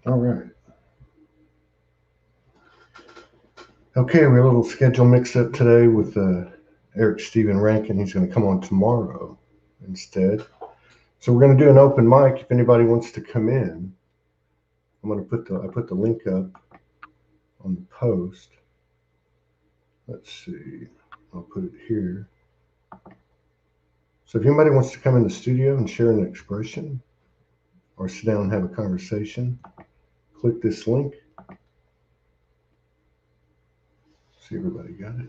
All right. Okay, we have a little schedule mix up today with Eric Stephen Rankin. He's going to come on tomorrow instead. So we're going to do an open mic. If anybody wants to come in, I'm going to put the link up on the post. Let's see. I'll put it here. So if anybody wants to come in the studio and share an expression or sit down and have a conversation, click this link. See, everybody got it?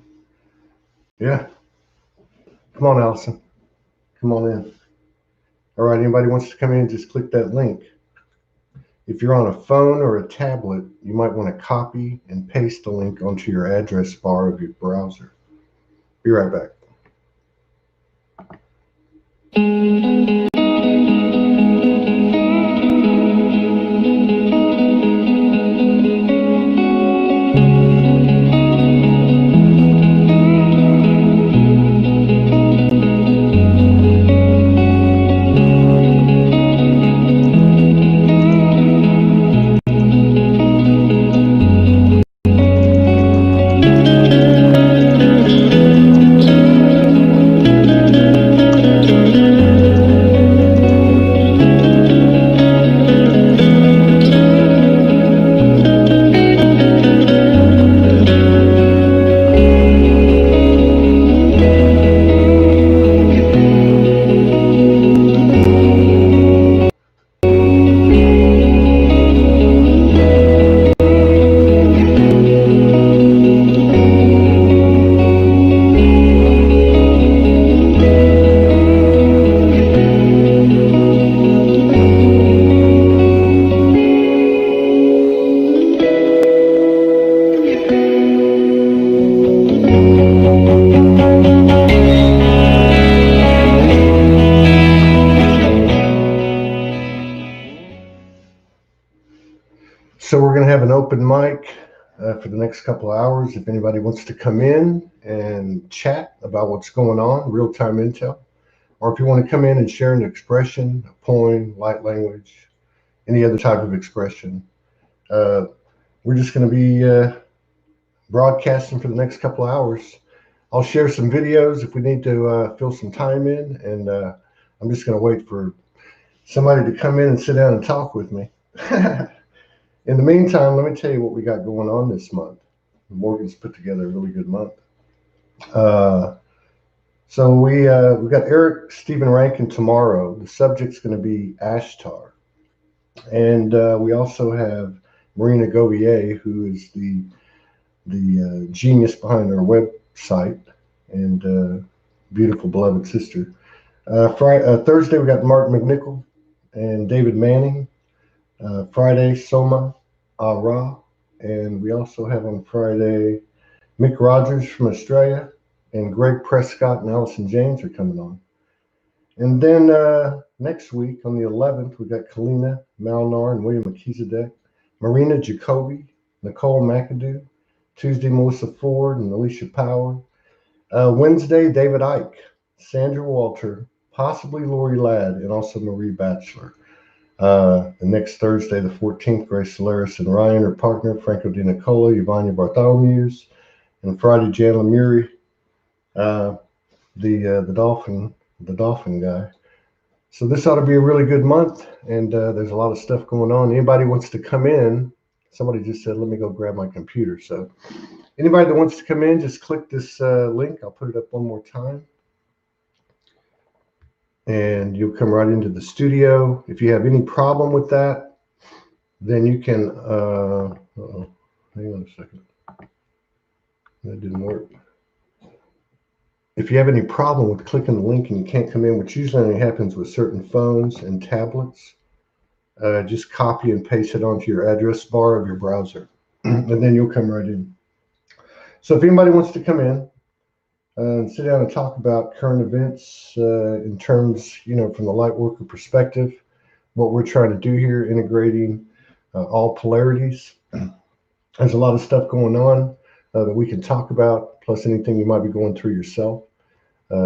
Yeah. Come on, Allison. Come on in. All right, anybody wants to come in, just click that link. If you're on a phone or a tablet, you might want to copy and paste the link onto your address bar of your browser. Be right back. So we're going to have an open mic for the next couple of hours. If anybody wants to come in and chat about what's going on, real-time intel, or if you want to come in and share an expression, a poem, light language, any other type of expression, we're just going to be broadcasting for the next couple of hours. I'll share some videos if we need to fill some time in, and I'm just going to wait for somebody to come in and sit down and talk with me. In the meantime, let me tell you what we got going on this month. Morgan's put together a really good month. So we got Eric Stephen Rankin tomorrow. The subject's going to be Ashtar. And we also have Marina Govier, who is the genius behind our website and beautiful beloved sister. Thursday, we got Mark McNichol and David Manning. Friday, Soma Ra, and we also have on Friday Mick Rogers from Australia, and Greg Prescott and Allison James are coming on. And then next week on the 11th, we got Kalina Malnar and William Melchizedek, Marina Jacoby, Nicole McAdoo, Tuesday, Melissa Ford and Alicia Power. Wednesday, David Icke, Sandra Walter, possibly Lori Ladd, and also Marie Batchelor. The next Thursday, the 14th, Grace Solaris and Ryan are partner, Franco Di Nicola, Yvonne Bartholomew's, and Friday, Jan Lemuri, the dolphin guy. So this ought to be a really good month, and there's a lot of stuff going on. Anybody wants to come in? Somebody just said, let me go grab my computer. So anybody that wants to come in, just click this link. I'll put it up one more time. And you'll come right into the studio. If you have any problem with that, then you can, hang on a second. That didn't work. If you have any problem with clicking the link and you can't come in, which usually only happens with certain phones and tablets, just copy and paste it onto your address bar of your browser, and then you'll come right in. So if anybody wants to come in, and sit down and talk about current events in terms, from the light worker perspective, what we're trying to do here, integrating all polarities. There's a lot of stuff going on that we can talk about, plus anything you might be going through yourself.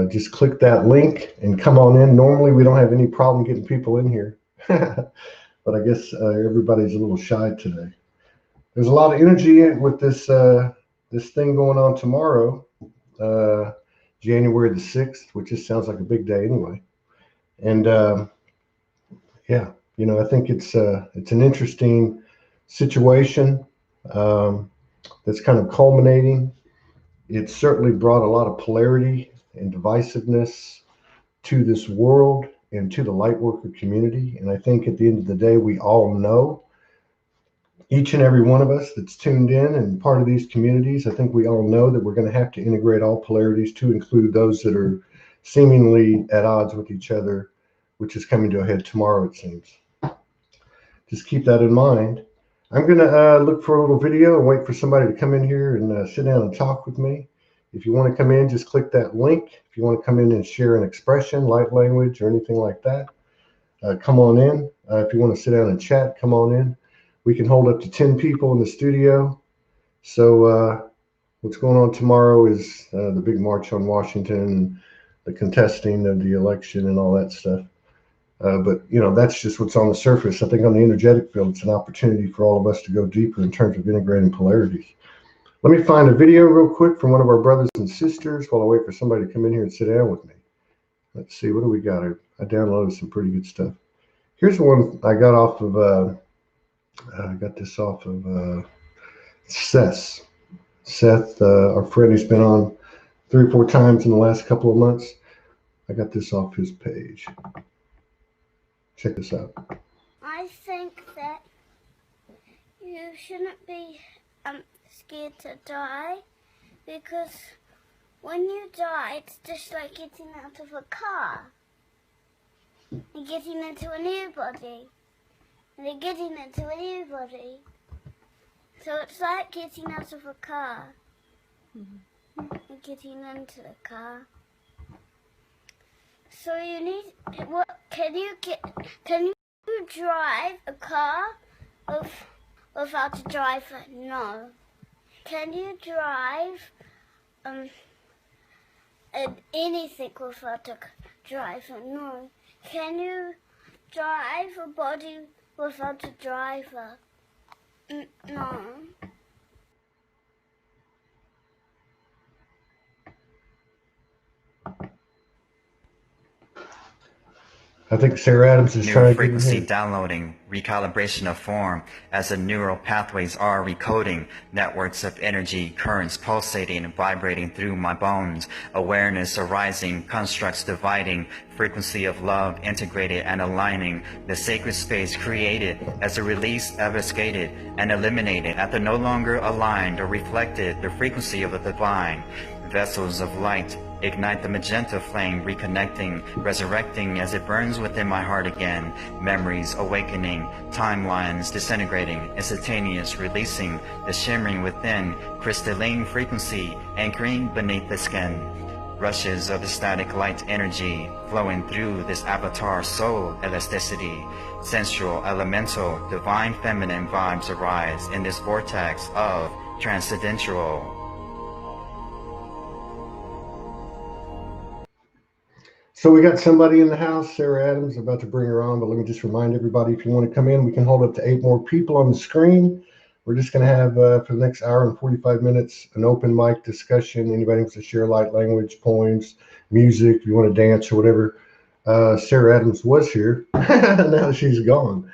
Just click that link and come on in. Normally, we don't have any problem getting people in here. But I guess everybody's a little shy today. There's a lot of energy with this thing going on tomorrow, uh, January the 6th, which just sounds like a big day anyway. And yeah, I think it's an interesting situation that's kind of culminating. It certainly brought a lot of polarity and divisiveness to this world and to the lightworker community. And I think at the end of the day, we all know, each and every one of us that's tuned in and part of these communities, I think we all know that we're going to have to integrate all polarities to include those that are seemingly at odds with each other, which is coming to a head tomorrow, it seems. Just keep that in mind. I'm going to look for a little video and wait for somebody to come in here and sit down and talk with me. If you want to come in, just click that link. If you want to come in and share an expression, light language, or anything like that, come on in. If you want to sit down and chat, come on in. We can hold up to 10 people in the studio. So what's going on tomorrow is the big march on Washington, the contesting of the election and all that stuff. But that's just what's on the surface. I think on the energetic field, it's an opportunity for all of us to go deeper in terms of integrating polarities. Let me find a video real quick from one of our brothers and sisters while I wait for somebody to come in here and sit down with me. Let's see, what do we got? I downloaded some pretty good stuff. Here's one I got off of, I got this off of Seth. Seth, our friend, he's been on 3 or 4 times in the last couple of months. I got this off his page. Check this out. I think that you shouldn't be scared to die, because when you die, it's just like getting out of a car and getting into a new body, and then getting into a new body. So it's like getting out of a car and getting into the car. So you need, can you drive a car without a driver? No. Can you drive anything without a driver? No. Can you drive a body without a driver? No. I think Sarah Adams is trying to get in frequency here. downloading, recalibration of form as the neural pathways are recoding, networks of energy, currents pulsating and vibrating through my bones, awareness arising, constructs dividing, frequency of love integrated and aligning, the sacred space created as a release obfuscated and eliminated at the no longer aligned or reflected the frequency of the divine, vessels of light, ignite the magenta flame, reconnecting, resurrecting as it burns within my heart again, memories awakening, timelines disintegrating, instantaneous releasing, the shimmering within, crystalline frequency anchoring beneath the skin. Rushes of the static light energy flowing through this avatar soul elasticity, sensual, elemental, divine feminine vibes arise in this vortex of transcendental. So we got somebody in the house, Sarah Adams, about to bring her on, but let me just remind everybody, if you want to come in, we can hold up to 8 more people on the screen. We're just going to have, for the next hour and 45 minutes, an open mic discussion. Anybody wants to share light language, poems, music, if you want to dance or whatever. Sarah Adams was here. Now she's gone.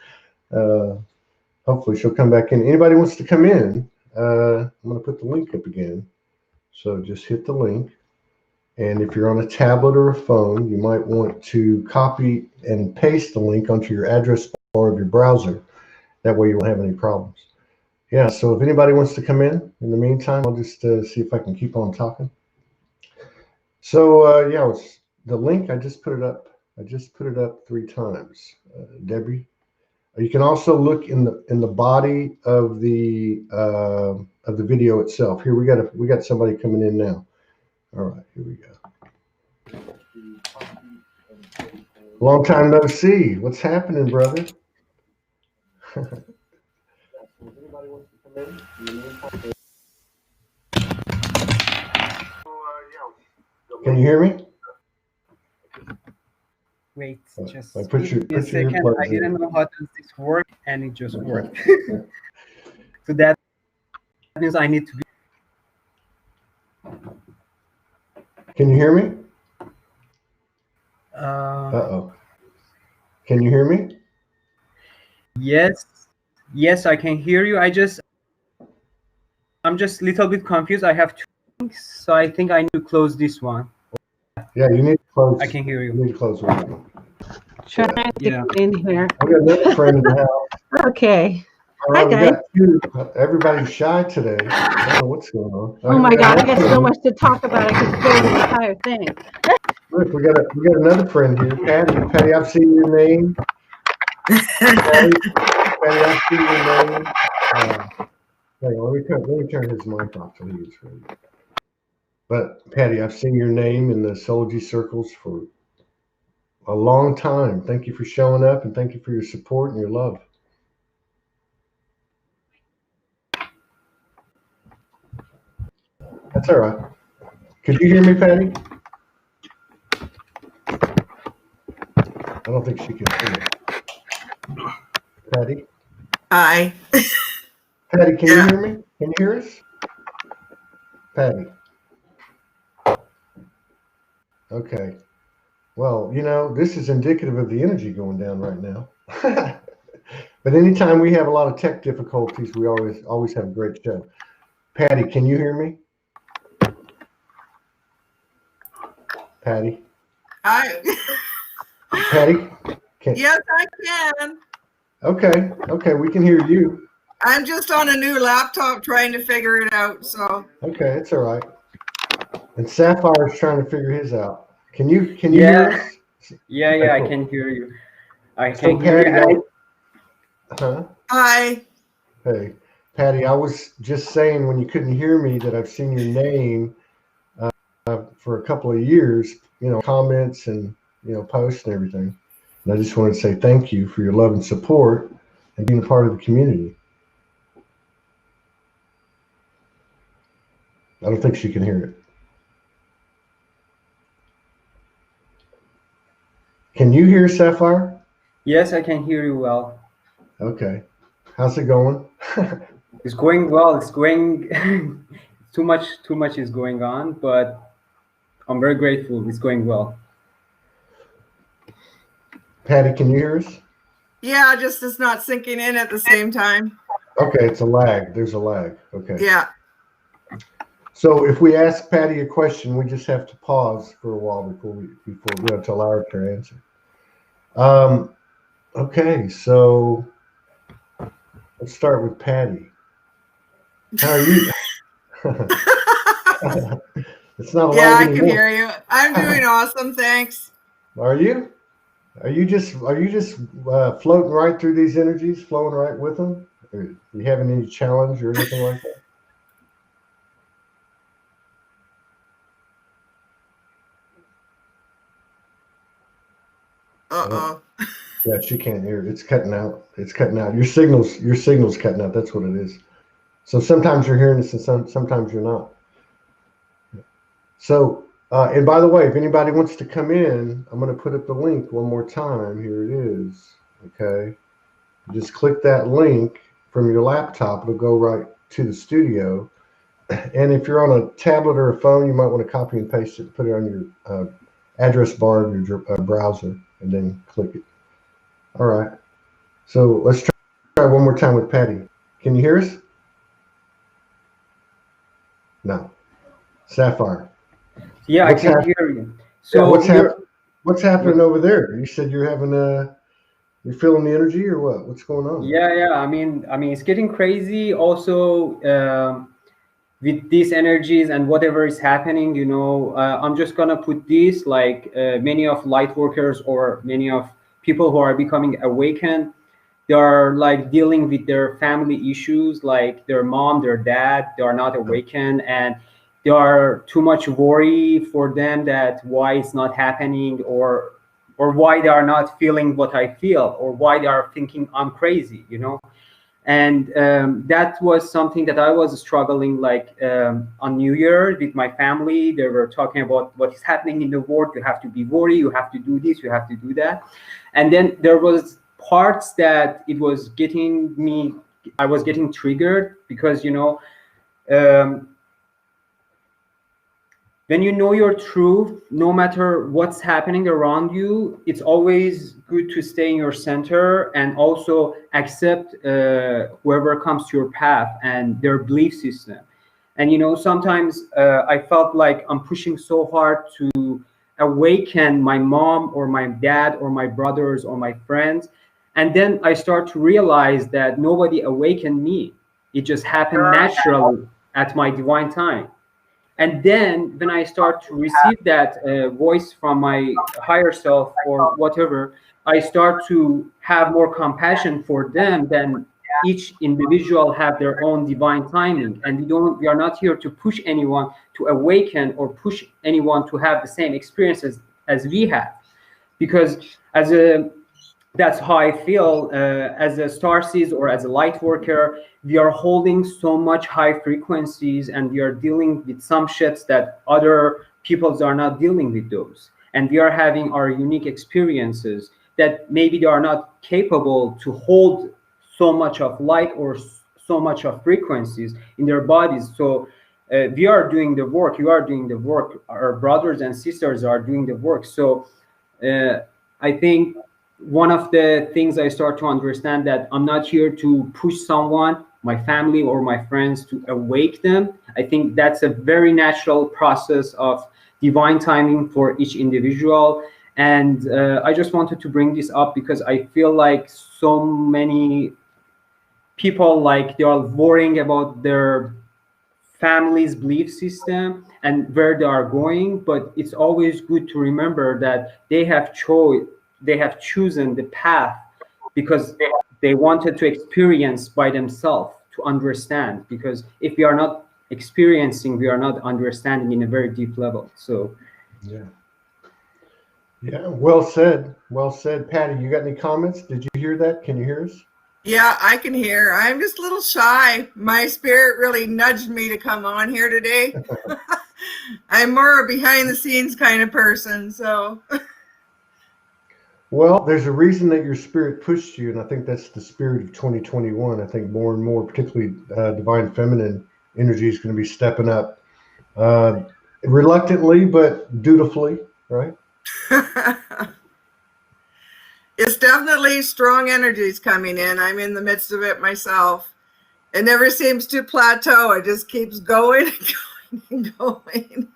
Hopefully she'll come back in. Anybody wants to come in, I'm going to put the link up again. So just hit the link. And if you're on a tablet or a phone, you might want to copy and paste the link onto your address bar of your browser. That way you won't have any problems. Yeah, so if anybody wants to come in the meantime, I'll just see if I can keep on talking. So yeah, the link, I just put it up. I just put it up 3 times. Debbie, you can also look in the body of the video itself. Here we got somebody coming in now. All right, here we go. Long time no see. What's happening, brother? Can you hear me? Wait, just Like give me a put your second. I earplugs didn't in. know how does this work, and it just worked. Okay. So that means I need to be. Can you hear me? Uh, Uh-oh. Can you hear me? yes, yes, I can hear you. I'm just a little bit confused. I have two things, so I think I need to close this one. Yeah, you need to close. I can hear You you. need to close one. Trying to Yeah. get in here. I got another friend in the house. Okay. All Hi, right, we guys. got two. Everybody's shy today. I don't know what's going on. Oh my God, I got so much to talk about. I could fill the entire thing. Look, we got another friend here, Patty. Patty, I've seen your name. Patty, I've seen your name. Hang on, let me turn his mic off till he gets ready. But Patty, I've seen your name in the Soulogy circles for a long time. Thank you for showing up, and thank you for your support and your love. That's all right. Could you hear me, Patty? I don't think she can hear me. Patty? Hi. Patty, can you hear me? Can you hear us? Patty. Okay. Well, you know, this is indicative of the energy going down right now. But anytime we have a lot of tech difficulties, we always have a great show. Patty, can you hear me? Patty? Hi. Patty? Yes, I can. Okay, we can hear you. I'm just on a new laptop trying to figure it out. So Okay, it's all right. And Sapphire's trying to figure his out. Can you hear Yeah, us? yeah, Okay, I cool. can hear you. I So can hear Patty, you. huh? hi. Hey, Patty, I was just saying when you couldn't hear me that I've seen your name for a couple of years, you know, comments and, you know, posts and everything. And I just wanted to say thank you for your love and support and being a part of the community. I don't think she can hear it. Can you hear Sapphire? Yes, I can hear you well. Okay. How's it going? It's going well. It's going too much is going on, but I'm very grateful. It's going well. Patty, can you hear us? Yeah, just it's not sinking in at the same time. Okay, it's a lag. There's a lag. Okay. Yeah. So if we ask Patty a question, we just have to pause for a while before we have to allow her to answer. Okay, so let's start with Patty. How are you? It's not Yeah, alive I can anymore. hear you. I'm doing awesome, thanks. Are you? Are you just floating right through these energies, flowing right with them? Are you having any challenge or anything like that? Uh-oh. Yeah, she can't hear. It's cutting out. It's cutting out. Your signal's cutting out. That's what it is. So sometimes you're hearing this and sometimes you're not. So, and by the way, if anybody wants to come in, I'm going to put up the link one more time. Here it is. Okay. Just click that link from your laptop. It'll go right to the studio. And if you're on a tablet or a phone, you might want to copy and paste it, put it on your address bar of your browser, and then click it. All right. So let's try one more time with Patty. Can you hear us? No. Sapphire. Yeah, What's I can happening? hear you. Yeah, So what's happening over there? You said you're having you're feeling the energy or what? What's going on? yeah. I mean, it's getting crazy. Also, with these energies and whatever is happening, I'm just gonna put this like many of light workers or many of people who are becoming awakened. They are like dealing with their family issues, like their mom, their dad. They are not awakened, and they are too much worry for them that why it's not happening, or why they are not feeling what I feel, or why they are thinking I'm crazy. And that was something that I was struggling, like on New Year with my family. They were talking about what is happening in the world. You have to be worried, you have to do this, you have to do that. And then there was parts that it was getting me, I was getting triggered, because when you know your truth, no matter what's happening around you, it's always good to stay in your center and also accept whoever comes to your path and their belief system. And sometimes I felt like I'm pushing so hard to awaken my mom or my dad or my brothers or my friends. And then I start to realize that nobody awakened me. It just happened naturally at my divine time. And then when I start to receive that voice from my higher self or whatever, I start to have more compassion for them. Than each individual have their own divine timing, and we are not here to push anyone to awaken or push anyone to have the same experiences as we have. Because that's how I feel as a starseed or as a light worker. We are holding so much high frequencies, and we are dealing with some shits that other peoples are not dealing with those. And we are having our unique experiences that maybe they are not capable to hold so much of light or so much of frequencies in their bodies. So we are doing the work, you are doing the work, our brothers and sisters are doing the work. So I think one of the things I start to understand, that I'm not here to push someone, my family or my friends, to awake them. I think that's a very natural process of divine timing for each individual. And I just wanted to bring this up because I feel like so many people, like, they are worrying about their family's belief system and where they are going. But it's always good to remember that they have chosen the path because they wanted to experience by themselves, to understand. Because if we are not experiencing, we are not understanding in a very deep level. So yeah, well said, Patty. You got any comments? Did you hear that? Can you hear us? Yeah, I can hear. I'm just a little shy. My spirit really nudged me to come on here today. I'm more a behind the scenes kind of person, so. Well, there's a reason that your spirit pushed you, and I think that's the spirit of 2021. I think more and more, particularly divine feminine energy, is going to be stepping up, reluctantly but dutifully, right? It's definitely strong energies coming in. I'm in the midst of it myself. It never seems to plateau. It just keeps going and going and going.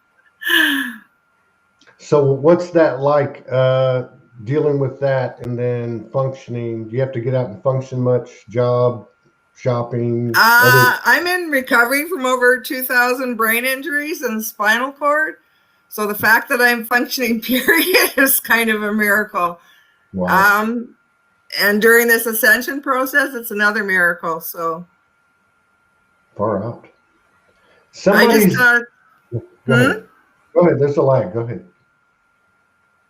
So what's that like, dealing with that and then functioning? Do you have to get out and function much? Job, shopping? I'm in recovery from over 2,000 brain injuries and spinal cord. So the fact that I'm functioning, period, is kind of a miracle. Wow. And during this ascension process, it's another miracle. So Far out. Go ahead. Go ahead. There's a lag. Go ahead.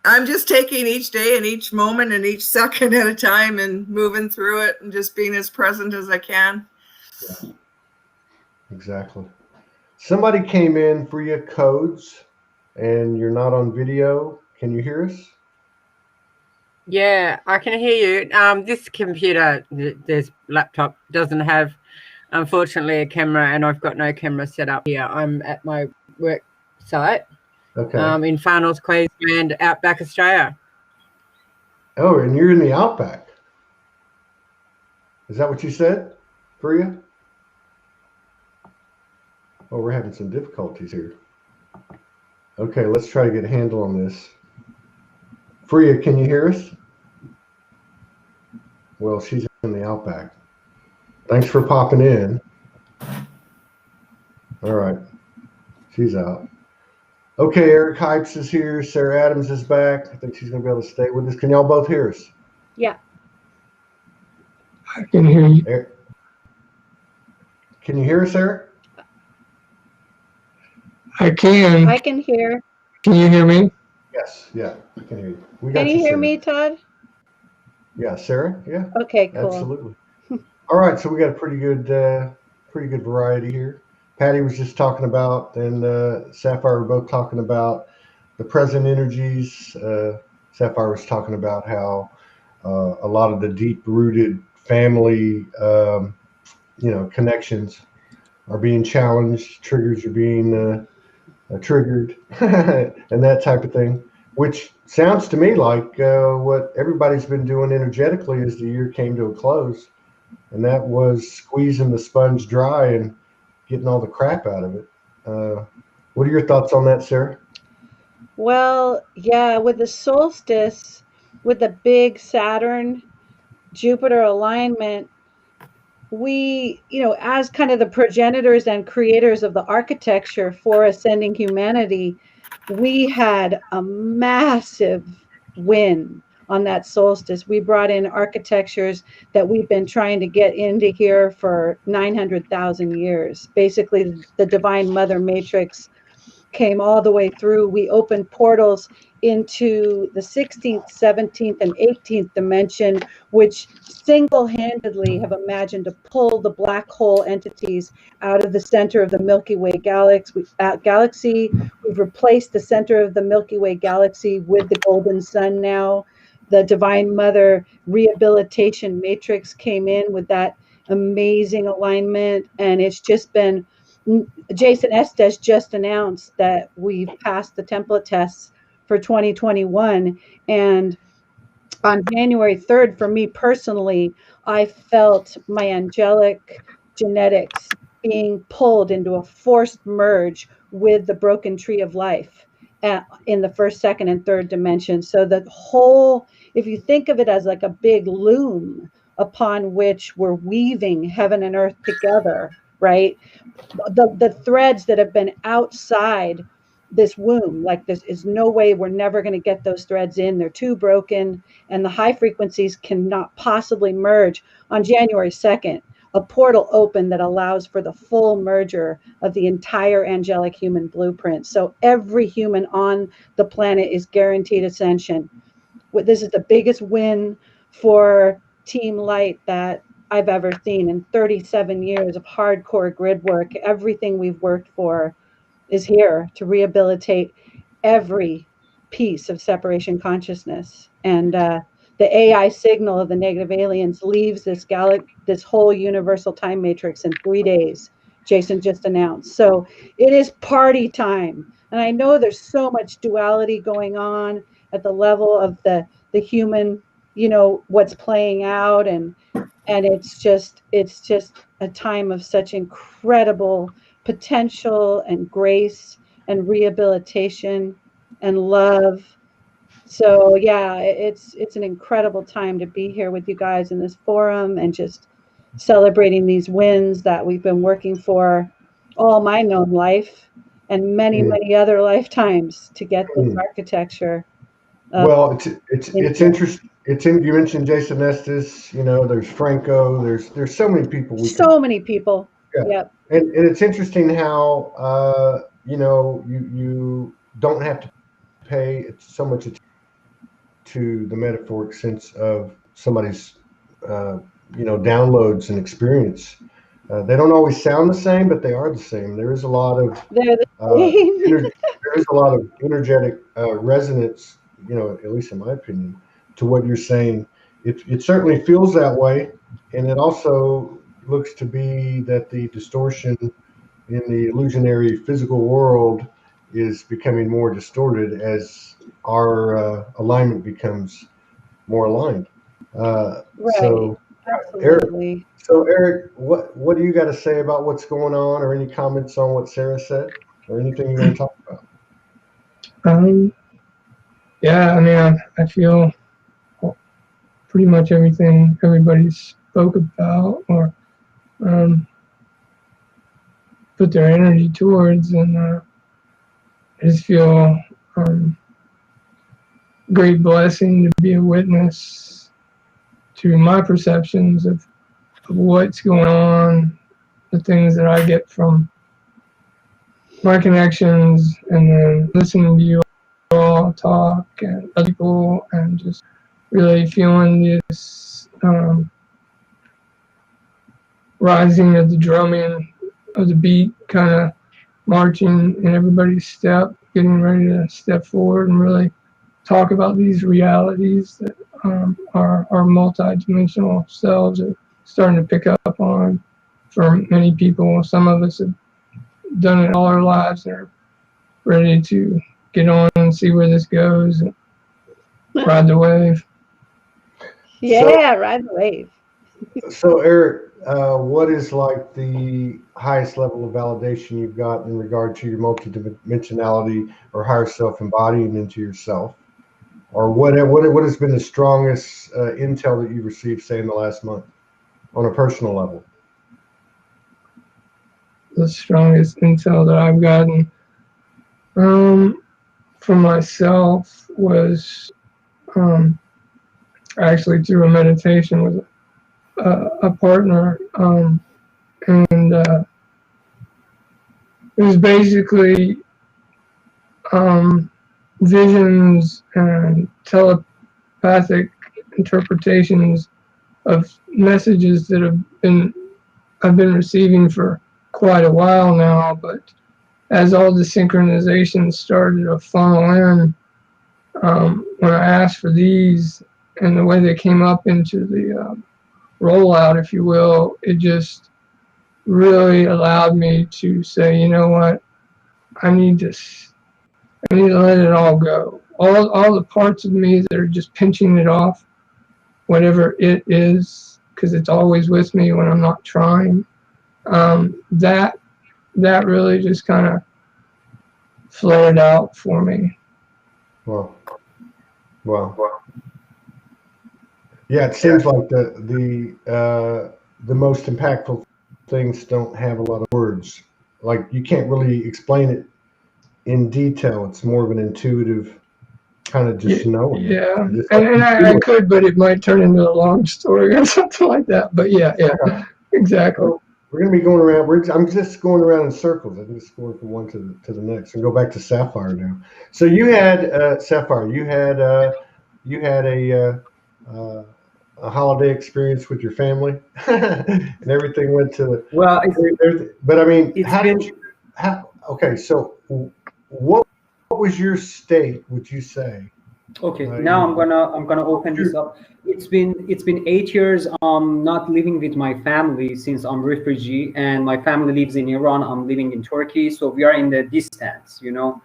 I'm just taking each day and each moment and each second at a time and moving through it and just being as present as I can. Yeah. Exactly. Somebody came in for your codes and you're not on video. Can you hear us? Yeah, I can hear you. This computer, this laptop doesn't have, unfortunately, a camera, and I've got no camera set up here. I'm at my work site, in Far North Queensland, Outback, Australia. Oh, and you're in the Outback. Is that what you said, Priya? Oh, we're having some difficulties here. Okay, let's try to get a handle on this. Priya, can you hear us? Well, she's in the Outback. Thanks for popping in. All right. She's out. Okay, Eric Hypes is here. Sarah Adams is back. I think she's going to be able to stay with us. Can y'all both hear us? Yeah. I can hear you. Eric, can you hear us, Eric? I can. I can hear. Can you hear me? Yes. Yeah, I can hear you. Can you hear Sarah. me, Todd? Yeah, Sarah? Yeah. Okay, cool. Absolutely. All right, so we got a pretty good variety here. Patty was just talking about, and Sapphire were both talking about the present energies. Sapphire was talking about how a lot of the deep-rooted family, connections are being challenged, triggers are being triggered, and that type of thing. Which sounds to me like what everybody's been doing energetically as the year came to a close, and that was squeezing the sponge dry and getting all the crap out of it. What are your thoughts on that, Sarah? Well, yeah, with the solstice, with the big Saturn Jupiter alignment, we, as kind of the progenitors and creators of the architecture for ascending humanity, we had a massive win on that solstice. We brought in architectures that we've been trying to get into here for 900,000 years. Basically, the Divine Mother Matrix came all the way through. We opened portals into the 16th, 17th, and 18th dimension, which single-handedly have imagined to pull the black hole entities out of the center of the Milky Way galaxy. We've replaced the center of the Milky Way galaxy with the golden sun now. The Divine Mother Rehabilitation Matrix came in with that amazing alignment, and it's just been Jason Estes just announced that we've passed the template tests for 2021. And on January 3rd, for me personally, I felt my angelic genetics being pulled into a forced merge with the broken tree of life in the first, second, and third dimension. So the whole, if you think of it as like a big loom upon which we're weaving heaven and earth together, right? The threads that have been outside this womb, like this is no way, we're never going to get those threads in, they're too broken, and the high frequencies cannot possibly merge. On January 2nd, a portal opened that allows for the full merger of the entire angelic human blueprint. So every human on the planet is guaranteed ascension. This is the biggest win for Team Light that I've ever seen in 37 years of hardcore grid work. Everything we've worked for is here to rehabilitate every piece of separation consciousness. And the AI signal of the negative aliens leaves this whole universal time matrix in 3 days. Jason just announced. So it is party time. And I know there's so much duality going on at the level of the human, what's playing out, and it's just a time of such incredible potential and grace and rehabilitation and love. So yeah, it's an incredible time to be here with you guys in this forum and just celebrating these wins that we've been working for all my known life and many other lifetimes to get this architecture. Well, it's interesting. You mentioned Jason Estes. There's Franco. There's so many people. Many people. Yeah. Yep. And it's interesting how you don't have to pay so much attention to the metaphoric sense of somebody's downloads and experience. They don't always sound the same, but they are the same. There is a lot of energetic resonance, at least in my opinion, to what you're saying. It certainly feels that way, and it also looks to be that the distortion in the illusionary physical world is becoming more distorted as our alignment becomes more aligned. Right. So, absolutely. Eric, what do you got to say about what's going on, or any comments on what Sarah said, or anything you want to talk about? Yeah, I mean, I feel pretty much everything everybody spoke about or put their energy towards, and I just feel great blessing to be a witness to my perceptions of what's going on, the things that I get from my connections, and then listening to you all talk and other people, and just really feeling this rising of the drumming of the beat, kind of marching in everybody's step, getting ready to step forward and really talk about these realities that our multi-dimensional selves are starting to pick up on for many people. Some of us have done it all our lives and are ready to get on and see where this goes and ride the wave. Yeah, ride the wave. So Eric, what is like the highest level of validation you've got in regard to your multidimensionality or higher self embodying into yourself? Or what has been the strongest intel that you've received, say, in the last month on a personal level? The strongest intel that I've gotten for myself was actually through a meditation with a partner, and it was basically visions and telepathic interpretations of messages that I've been receiving for quite a while now, but as all the synchronizations started to funnel in, when I asked for these and the way they came up into the rollout, if you will, it just really allowed me to say, you know what, I need to let it all go. All the parts of me that are just pinching it off, whatever it is, because it's always with me when I'm not trying. That really just kind of flared out for me. Wow. Yeah, it seems like the most impactful things don't have a lot of words. Like you can't really explain it in detail. It's more of an intuitive kind of just knowing. Yeah, Just and I could, but it might turn into a long story or something like that. But yeah, exactly. So we're going to be going around. I'm just going around in circles. I'm just going from one to the next, and go back to Sapphire now. So you had Sapphire. You had a holiday experience with your family, and everything went to. Well, but I mean, okay, so what was your state? Would you say? Okay, now I'm gonna open this up. It's been 8 years not living with my family since I'm refugee, and my family lives in Iran. I'm living in Turkey, so we are in the distance, you know.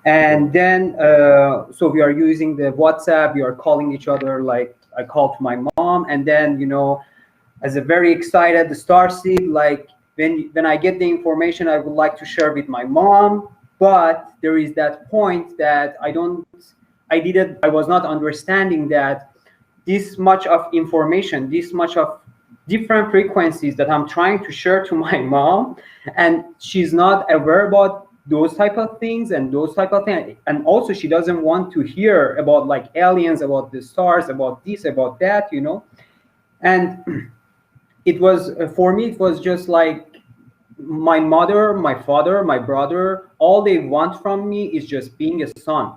And then so we are using the WhatsApp. We are calling each other. Like I called to my mom, and then you know, as a very excited the starseed, like when I get the information, I would like to share with my mom, but there is that point that I was not understanding that this much of information, this much of different frequencies that I'm trying to share to my mom, and she's not aware about those type of things and those type of things. And also she doesn't want to hear about like aliens, about the stars, about this, about that, you know. And it was, for me, it was just like my mother, my father, my brother, all they want from me is just being a son.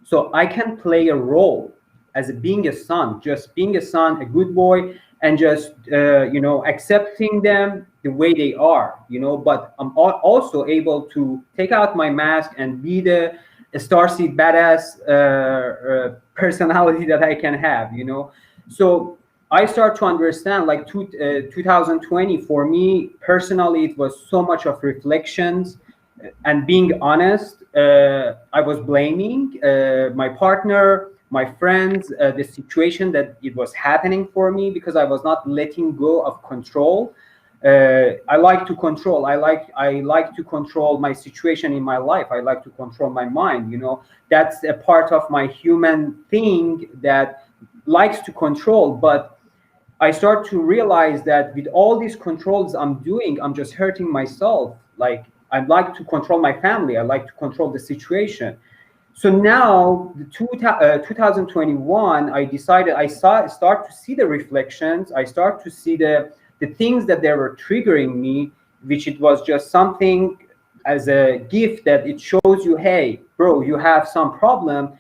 So I can play a role as being a son, just being a son, a good boy, and just, you know, accepting them the way they are, you know, but I'm also able to take out my mask and be the starseed badass personality that I can have, you know. So I start to understand like 2020 for me personally, it was so much of reflections and being honest. I was blaming my partner, my friends, the situation that it was happening for me because I was not letting go of control. I like to control. I like to control my situation in my life. I like to control my mind. You know, that's a part of my human thing that likes to control. But I start to realize that with all these controls I'm doing, I'm just hurting myself. Like I like to control my family. I like to control the situation. So now, 2021, I decided start to see the reflections. I start to see the things that they were triggering me, which it was just something as a gift that it shows you, hey, bro, you have some problem.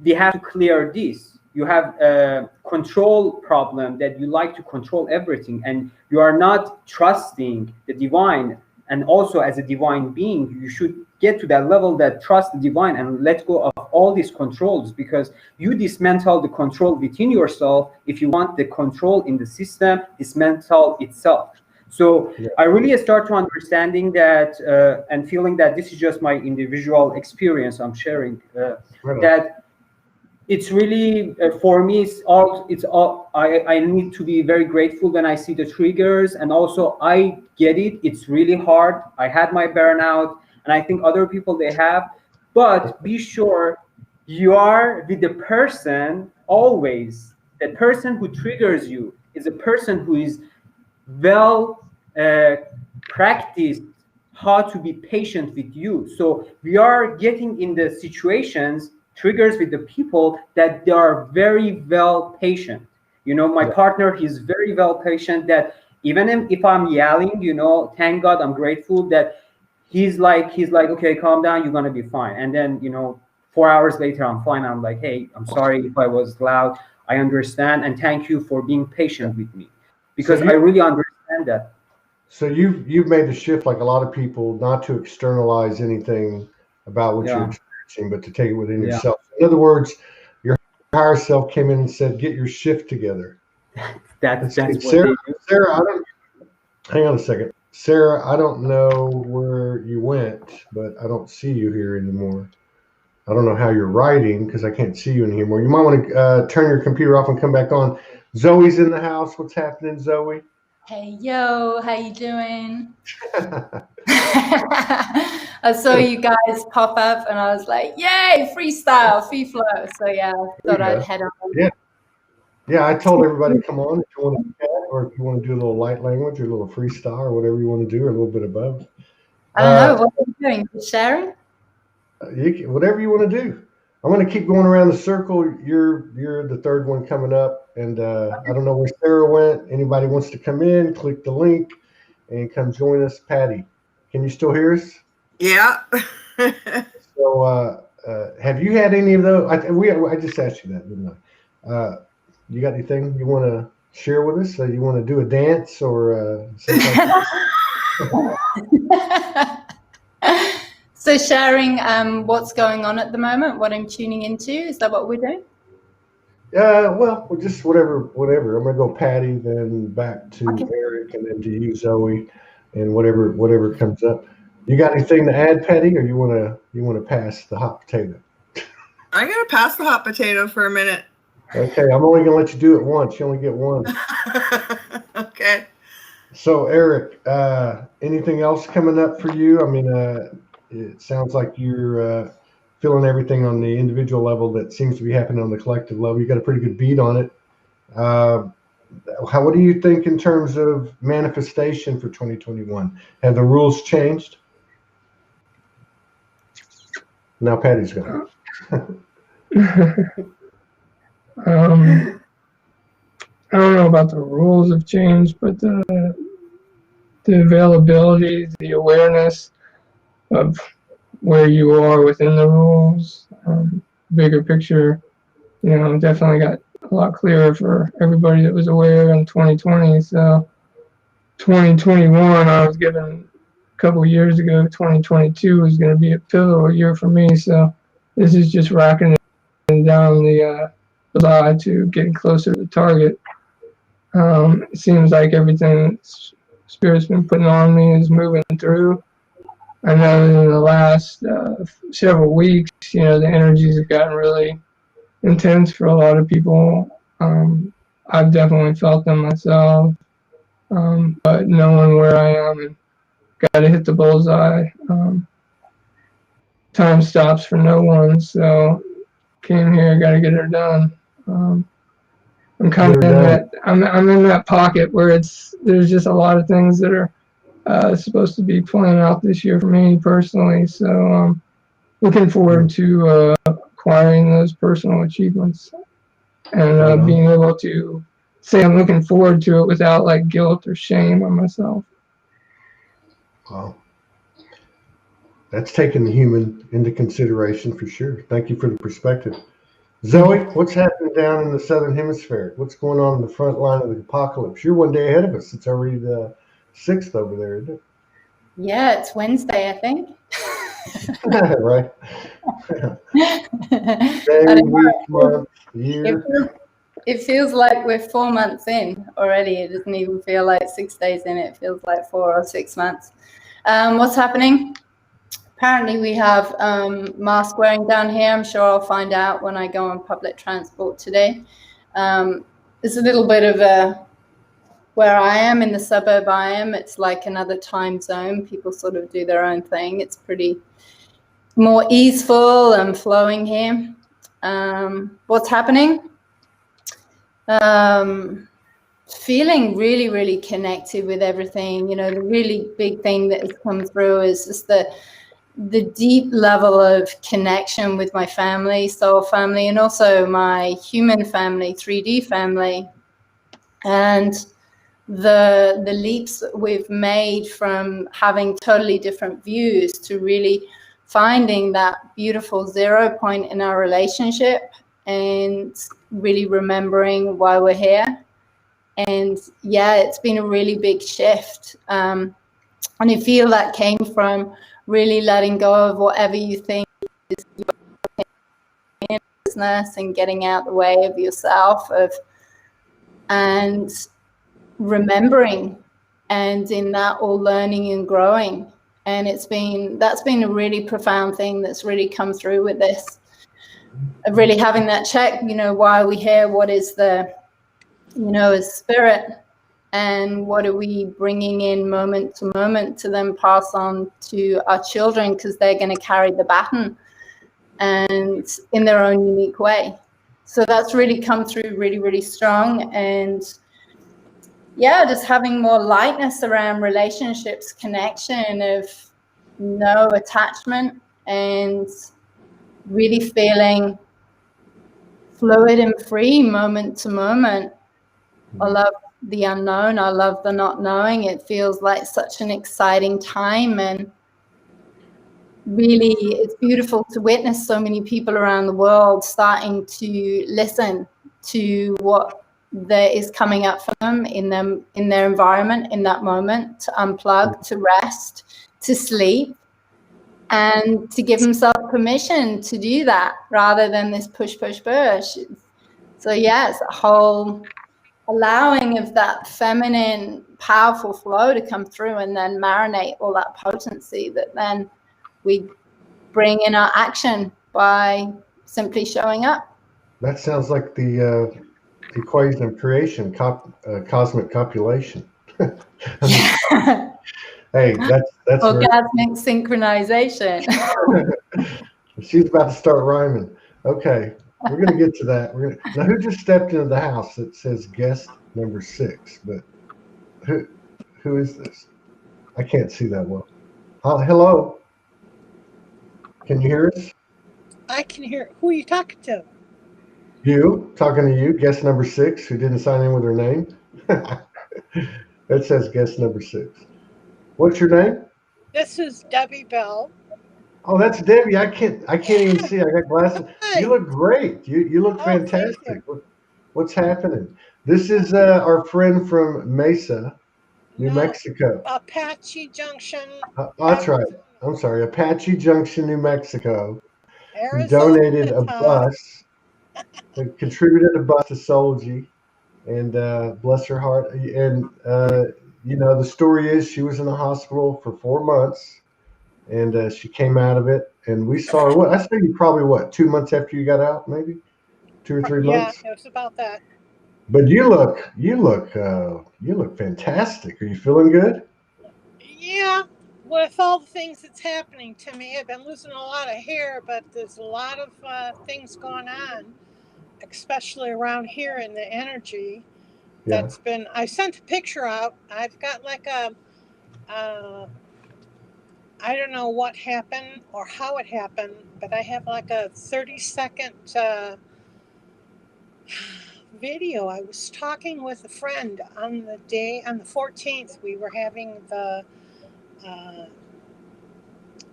We have to clear this. you have a control problem, that you like to control everything, and you are not trusting the divine. And also, as a divine being, you should get to that level that trust the divine and let go of all these controls, because you dismantle the control within yourself. If you want the control in the system, dismantle itself. So I really start to understanding that and feeling that this is just my individual experience I'm sharing, that it's really for me, I need to be very grateful when I see the triggers, and also I get it, it's really hard. I had my burnout, and I think other people they have, but be sure you are with the person always. The person who triggers you is a person who is well practiced how to be patient with you. So we are getting in the situations, triggers with the people that they are very well patient. You know, my partner, he's very well patient, that even if I'm yelling, you know, thank God, I'm grateful that he's like, okay, calm down, you're gonna be fine. And then, you know, 4 hours later, I'm fine. I'm like, hey, I'm sorry if I was loud. I understand, and thank you for being patient with me, because I really understand that. So you've made the shift, like a lot of people, not to externalize anything about what you're experiencing, but to take it within yourself. In other words, your higher self came in and said, "Get your shift together." That's what Sarah, they do. Sarah, hang on a second. Sarah, I don't know where you went, but I don't see you here anymore. I don't know how you're writing because I can't see you anymore. You might want to turn your computer off and come back on. Zoe's in the house. What's happening, Zoe? Hey, yo, how you doing? I saw you guys pop up and I was like, yay, freestyle, free flow. So yeah, I thought I'd head on. Yeah, I told everybody to come on if you want to chat, or if you want to do a little light language or a little freestyle or whatever you want to do, or a little bit above. I don't know, what are you doing? Just sharing? Whatever you want to do. I'm going to keep going around the circle. You're the third one coming up, and I don't know where Sarah went. Anybody wants to come in, click the link and come join us. Patty, can you still hear us? Yeah. So have you had any of those? I just asked you that, didn't I? You got anything you want to share with us? You want to do a dance or something like So sharing what's going on at the moment, what I'm tuning into, is that what we're doing? Well, just whatever. I'm gonna go Patty, then back to Eric, and then to you, Zoe, and whatever comes up. You got anything to add, Patty, or you wanna pass the hot potato? I'm gonna pass the hot potato for a minute. Okay, I'm only gonna let you do it once. You only get one. Okay. So, Eric, anything else coming up for you? I mean, it sounds like you're feeling everything on the individual level that seems to be happening on the collective level. You got a pretty good beat on it. What do you think in terms of manifestation for 2021? Have the rules changed? Now Patty's gone. I don't know about the rules have changed, but the availability, the awareness of where you are within the rules, bigger picture, definitely got a lot clearer for everybody that was aware in 2020. So 2021, I was given a couple of years ago, 2022 was going to be a pivotal year for me. So this is just rocking it down the line to getting closer to the target. It seems like everything Spirit's been putting on me is moving through. I know in the last several weeks, the energies have gotten really intense for a lot of people. I've definitely felt them myself, but knowing where I am and got to hit the bullseye. Time stops for no one, so came here, got to get her done. I'm kind of in that. I'm in that pocket where there's just a lot of things that are supposed to be playing out this year for me personally. So looking forward to acquiring those personal achievements and being able to say I'm looking forward to it without like guilt or shame on myself. Wow. That's taking the human into consideration for sure. Thank you for the perspective. Zoe, what's happening down in the southern hemisphere? What's going on in the front line of the apocalypse? You're one day ahead of us. It's already the 6th over there, isn't it? Yeah, it's Wednesday, I think. Right. I Day, don't week, know. month, year. It feels like we're 4 months in already. It doesn't even feel like 6 days in. It feels like 4 or 6 months. What's happening? Apparently we have mask wearing down here. I'm sure I'll find out when I go on public transport today. It's a little bit of where I am, in the suburb I am, it's like another time zone. People sort of do their own thing. It's pretty more easeful and flowing here. What's happening? Feeling really, really connected with everything. You know, the really big thing that has come through is just the deep level of connection with my family, soul family, and also my human family, 3D family. And the leaps that we've made from having totally different views to really finding that beautiful 0 point in our relationship and really remembering why we're here. And yeah, it's been a really big shift. And I feel that came from really letting go of whatever you think is your business and getting out the way of yourself, and remembering, and in that all learning and growing. And that's been a really profound thing that's really come through with this, of really having that check, you know, why are we here? What is the, you know, as spirit, and what are we bringing in moment to moment to then pass on to our children, because they're going to carry the baton and in their own unique way. So that's really come through really, really strong. And yeah, just having more lightness around relationships, connection, of no attachment, and really feeling fluid and free moment to moment. I love the unknown. I love the not knowing. It feels like such an exciting time, and really it's beautiful to witness so many people around the world starting to listen to what there is coming up for them in their environment in that moment, to unplug, to rest, to sleep, and to give themselves permission to do that rather than this push. So yeah, it's a whole allowing of that feminine powerful flow to come through, and then marinate all that potency that then we bring in our action by simply showing up. That sounds like the equation of creation, cosmic copulation. Hey, that's orgasmic synchronization. She's about to start rhyming. Okay, we're gonna get to that. Now, who just stepped into the house that says guest number 6? But who is this? I can't see that well. Hello. Can you hear us? I can hear. Who are you talking to? You, talking to you, guest number 6, who didn't sign in with her name. That says guest number 6. What's your name? This is Debbie Bell. Oh, that's Debbie. I can't even see. I got glasses. Hi. You look great. You look fantastic. Thank you. What's happening? This is our friend from Mesa, New Mexico. Apache Junction. That's right. I'm sorry, Apache Junction, New Mexico. Arizona. Who donated a bus, contributed a bus to Soulogy, and bless her heart. And you know, the story is she was in the hospital for 4 months, and she came out of it. And we saw her. I think you probably 2 months after you got out, maybe 2 or 3 months. Yeah, it was about that. But you look fantastic. Are you feeling good? Yeah, with all the things that's happening to me, I've been losing a lot of hair, but there's a lot of things going on, especially around here in the energy. Yeah. That's been. I sent a picture out. I've got like a. I don't know what happened or how it happened, but I have like a 30-second video. I was talking with a friend on the 14th. We were having the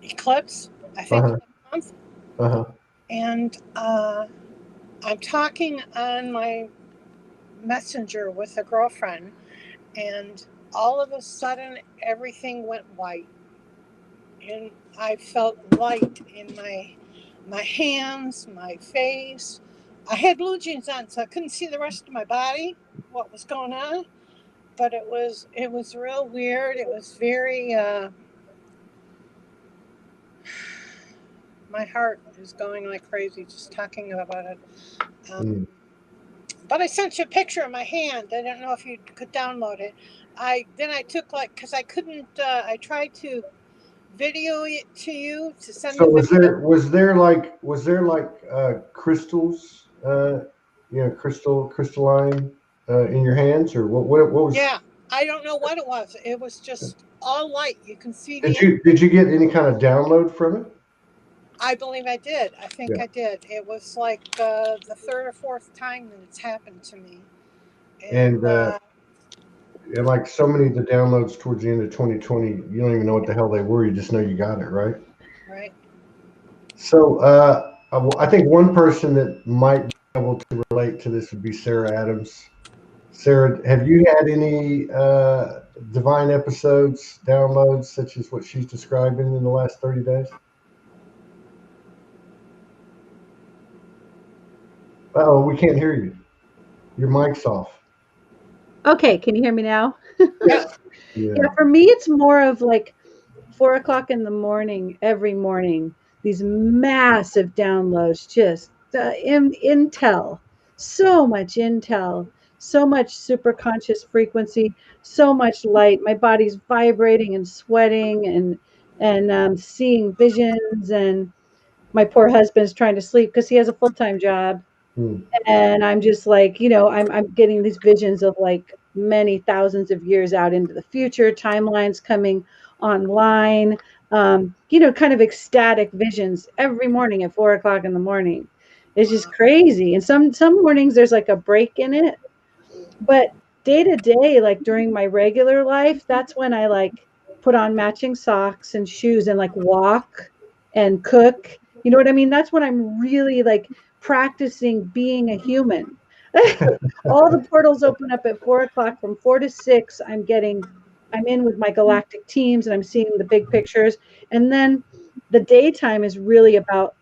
eclipse, I think, month. Uh-huh. And I I'm talking on my messenger with a girlfriend, and all of a sudden everything went white, and I felt light in my hands, my face. I had blue jeans on, so I couldn't see the rest of my body, what was going on. But it was real weird. It was very my heart is going like crazy just talking about it. But I sent you a picture of my hand. I don't know if you could download it. I took because I couldn't. I tried to video it to you to send. So was there like crystals, crystalline in your hands, or what was? Yeah, I don't know what it was. It was just all light. You can see. Did you get any kind of download from it? I believe I did. I think I did. It was like the third or fourth time that it's happened to me. And like so many of the downloads towards the end of 2020, you don't even know what the hell they were. You just know you got it, right? Right. So I think one person that might be able to relate to this would be Sarah Adams. Sarah, have you had any divine episodes, downloads, such as what she's describing in the last 30 days? Oh, we can't hear you. Your mic's off. Okay, can you hear me now? Yes. Yeah, for me, it's more of like 4 o'clock in the morning, every morning, these massive downloads, just intel, so much intel, so much super conscious frequency, so much light. My body's vibrating and sweating and seeing visions, and my poor husband's trying to sleep because he has a full-time job. And I'm just like, I'm getting these visions of like many thousands of years out into the future, timelines coming online, kind of ecstatic visions every morning at 4 o'clock in the morning. It's just crazy. And some mornings there's like a break in it, but day to day, like during my regular life, that's when I like put on matching socks and shoes and like walk and cook. You know what I mean? That's when I'm really like practicing being a human. All the portals open up at 4 o'clock. From 4 to 6, I'm in with my galactic teams and I'm seeing the big pictures. And then the daytime is really about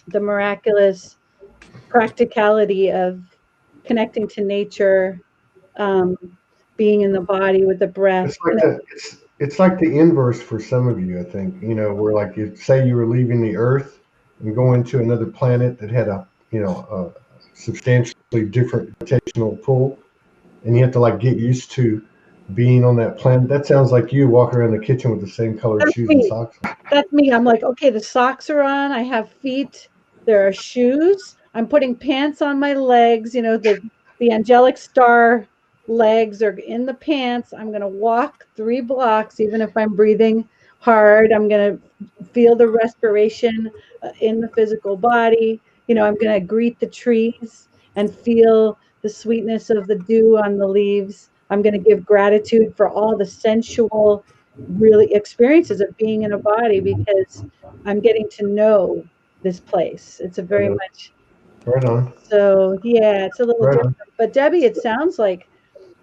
the miraculous practicality of connecting to nature, being in the body with the breath. It's like the inverse for some of you, I think. Where like you say you were leaving the Earth and going to another planet that had a substantially different gravitational pull, and you have to like get used to being on that planet. That sounds like you walking around the kitchen with the same colored shoes and socks on. That's me. I'm like, okay, the socks are on. I have feet. There are shoes. I'm putting pants on my legs. The angelic star legs are in the pants. I'm going to walk 3 blocks, even if I'm breathing hard. I'm going to feel the respiration in the physical body. I'm going to greet the trees and feel the sweetness of the dew on the leaves. I'm going to give gratitude for all the sensual really experiences of being in a body, because I'm getting to know this place. It's a very much right on. So yeah, it's a little different. But Debbie, it sounds like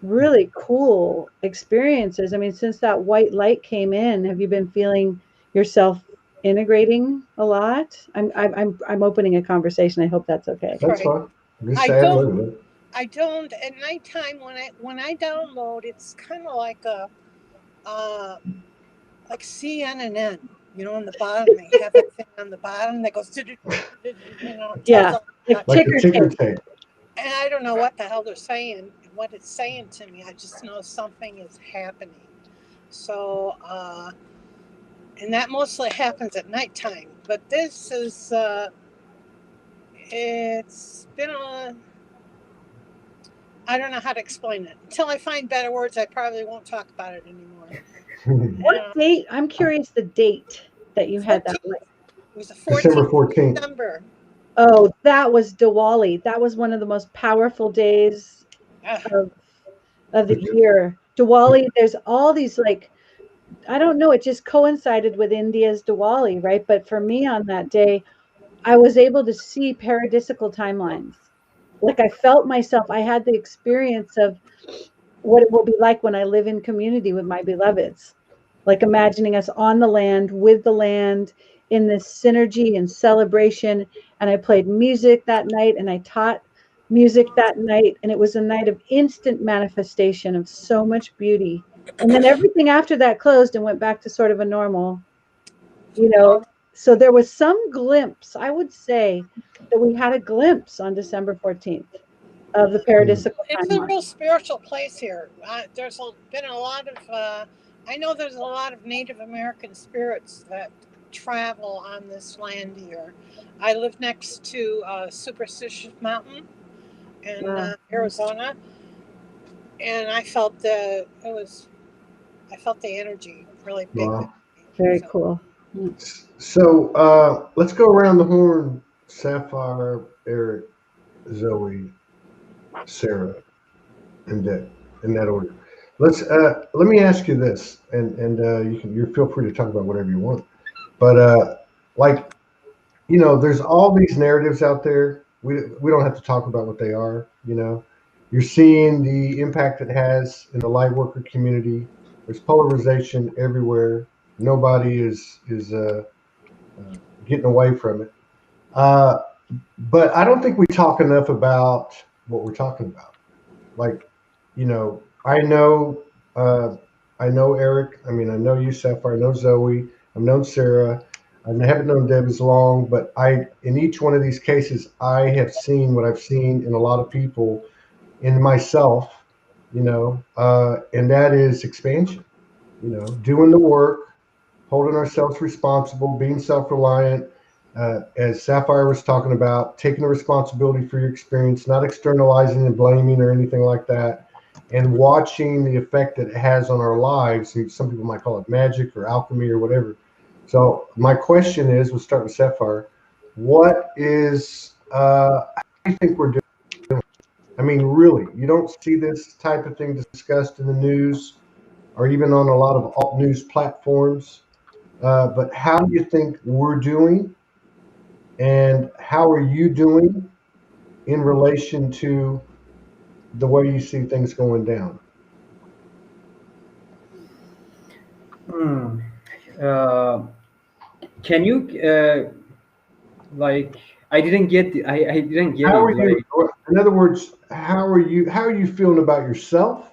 really cool experiences. I mean, since that white light came in, have you been feeling yourself integrating a lot? I'm opening a conversation. I hope that's okay. That's fine. I don't at nighttime when I download, it's kind of like a like CNN, on the bottom they have a thing on the bottom that goes yeah, like a ticker tape. And I don't know what the hell they're saying, what it's saying to me. I just know something is happening. So and that mostly happens at nighttime. But this is it's been I don't know how to explain it. Until I find better words, I probably won't talk about it anymore. What date? I'm curious the date that you had that. It was the 14th December 14th. December. Oh, that was Diwali. That was one of the most powerful days of the year. Diwali, there's all these like, I don't know, it just coincided with India's Diwali, right? But for me on that day, I was able to see paradisical timelines. Like I felt myself, I had the experience of what it will be like when I live in community with my beloveds. Like imagining us on the land, with the land, in this synergy and celebration. And I played music that night and I taught music that night. And it was a night of instant manifestation of so much beauty. And then everything after that closed and went back to sort of a normal, you know. So there was some glimpse, I would say that we had a glimpse on December 14th of the paradisical It's a timeline. real spiritual place here. Been a lot of, I know there's a lot of Native American spirits that travel on this land here. I live next to Superstitious Mountain in Arizona, and I felt the energy really big. Wow. Very cool. So let's go around the horn. Sapphire, Eric, Zoe, Sarah, and Dick, in that order. Let me ask you this, and you feel free to talk about whatever you want. But like, there's all these narratives out there. We don't have to talk about what they are. You're seeing the impact it has in the light worker community. There's polarization everywhere. Nobody is getting away from it. But I don't think we talk enough about what we're talking about. Like, I know Eric. I mean, I know you, Sapphire. I know Zoe. I've known Sarah. I haven't known Deb as long, but in each one of these cases, I have seen what I've seen in a lot of people, in myself, and that is expansion. Doing the work, holding ourselves responsible, being self-reliant. As Sapphire was talking about, taking the responsibility for your experience, not externalizing and blaming or anything like that, and watching the effect that it has on our lives. Some people might call it magic or alchemy or whatever. So my question is, we'll start with Sapphire. What is, how do you think we're doing? I mean, really, you don't see this type of thing discussed in the news or even on a lot of alt news platforms. But how do you think we're doing? And how are you doing in relation to the way you see things going down? Can you like I didn't get I didn't get How it. are you? In other words, how are you feeling about yourself?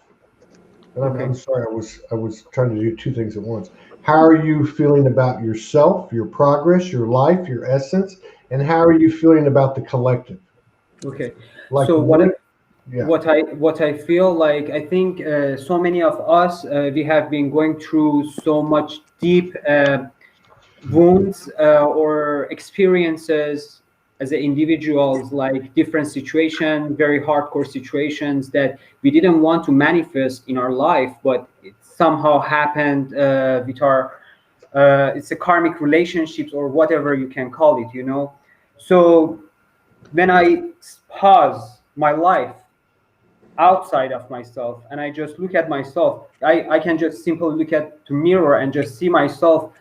And I'm sorry, I was trying to do two things at once. How are you feeling about yourself, your progress, your life, your essence, and how are you feeling about the collective? Okay. Like So yeah. what I feel like, I think so many of us we have been going through so much deep wounds or experiences as individuals, like different situations, very hardcore situations that we didn't want to manifest in our life, but it somehow happened with our it's a karmic relationships or whatever you can call it. So when I pause my life outside of myself and I just look at myself, I can just simply look at the mirror and just see myself,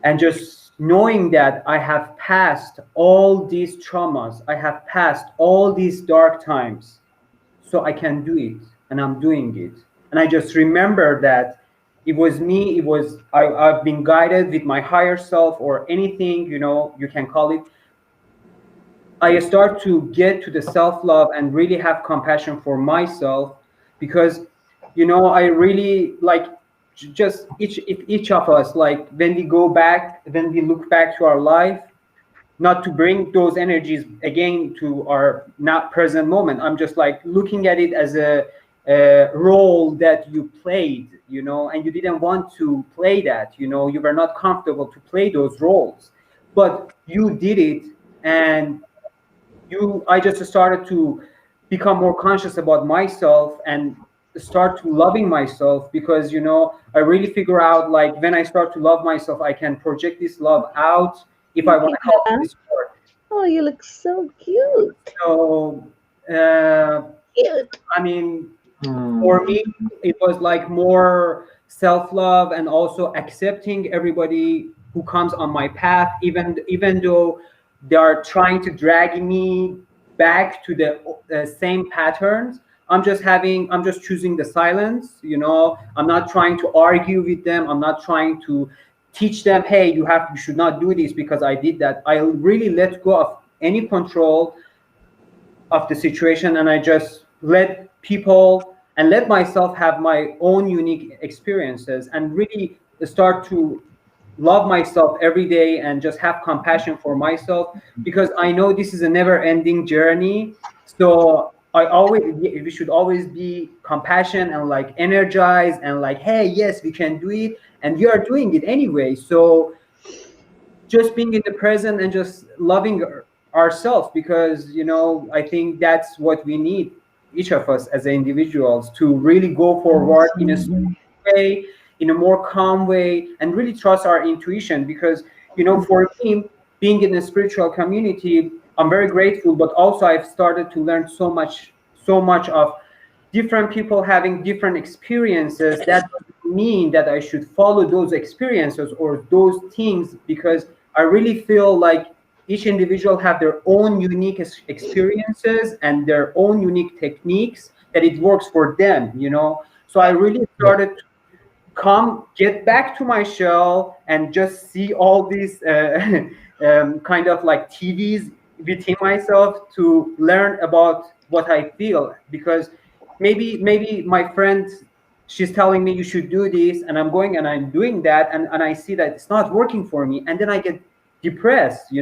and just knowing that I have passed all these traumas, I have passed all these dark times, so I can do it, and I'm doing it. And I just remember that it was me, I've been guided with my higher self or anything, you can call it. I start to get to the self-love and really have compassion for myself, because I really like just each of us, like when we look back to our life, not to bring those energies again to our not present moment. I'm just like looking at it as a role that you played, and you didn't want to play that, you were not comfortable to play those roles, but you did it. And I just started to become more conscious about myself and start to loving myself, because I really figure out, like, when I start to love myself, I can project this love out if I want to help this world. Oh, you look so cute. So Cute. I mean, for me it was like more self-love and also accepting everybody who comes on my path, even though they are trying to drag me back to the same patterns, I'm just choosing the silence. I'm not trying to argue with them. I'm not trying to teach them, hey, you should not do this because I did that. I really let go of any control of the situation, and I just let people and let myself have my own unique experiences, and really start to love myself every day and just have compassion for myself, because I know this is a never ending journey. So we should always be compassionate and like energized and like, hey, yes, we can do it, and we are doing it anyway. So just being in the present and just loving ourselves, because I think that's what we need, each of us as individuals, to really go forward in a smooth way, in a more calm way, and really trust our intuition. Because for me, being in a spiritual community, I'm very grateful, but also I've started to learn so much of different people having different experiences. That doesn't mean that I should follow those experiences or those things, because I really feel like each individual have their own unique experiences and their own unique techniques that it works for them. So I really started to get back to my shell and just see all these kind of like TVs within myself to learn about what I feel. Because maybe my friend, she's telling me you should do this, and I'm going and I'm doing that, and I see that it's not working for me, and then I get depressed,